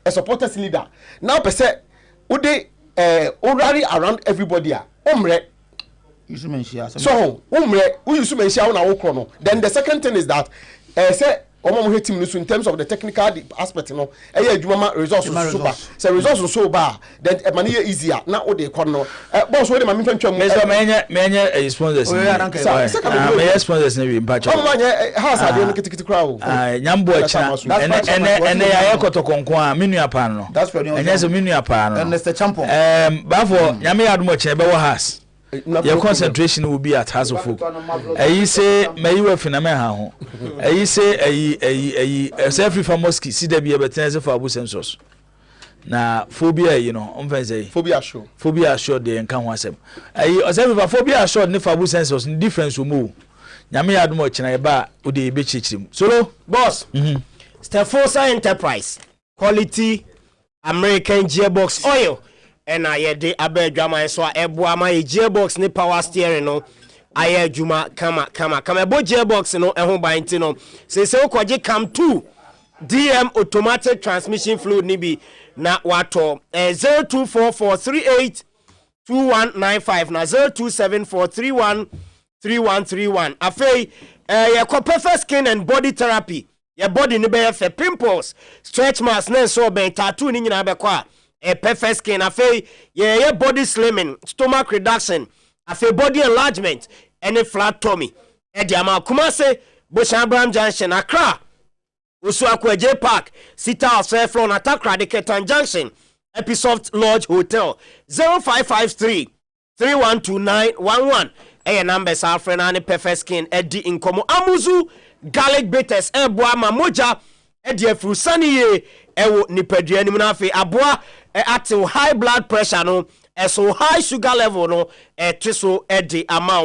a supporters leader now per se wo dey already around everybody omre so umre we use menshia na wo kro no then the second thing is that say omo team in terms of the technical aspect no adwuma resources super say resources so ba then money easier na wo dey kro no boss we dey ma me ntwa mu menye sponsors me sponsors na we mpacho menye house ade no kitikiti kra wo nyambo acha ene ya kotokonko a menu apano no enye so menu apano and Mr. Champion bafo nyame ya admo acha be wo house your concentration will be at Hasselful. I say, may you have in a man. I say, a selfie for Mosky, see there be a better for Abu Sensos. Na phobia, you know, on Wednesday. Phobia sure they encounter once. I say, phobia sure, if Abu Sensos, difference will move. Yami had much and I bar would be bitching. Solo, boss. Stefosa Enterprise, quality American gearbox oil. And I had the abe drama so ebwa my gearbox ni power steering no. Aye juma kama bo gearbox no e ho ban ti no. Say okwaje cam 2 DM automatic transmission fluid ni bi na wato 0244382195 na 0274313131 afei ye ko perfect skin and body therapy. Your body ni be for pimples, stretch marks, na so ben tattoo ni nyina be kwa a perfect skin afei your body slimming, stomach reduction, afei body enlargement, any flat tummy. E di ama kuma se Boshanbram Junction Accra. Usu Akwaje Park, Sita Fair Floor na Takra de Ketan Junction, Episoft Lodge Hotel 0553 312911. E numbers are friend and perfect skin Eddie Inkomo Amuzu garlic bitters eboa mamoja edi afrusani ye ewo nipadua ni munafe aboa at high blood pressure no so high sugar level no so edi amount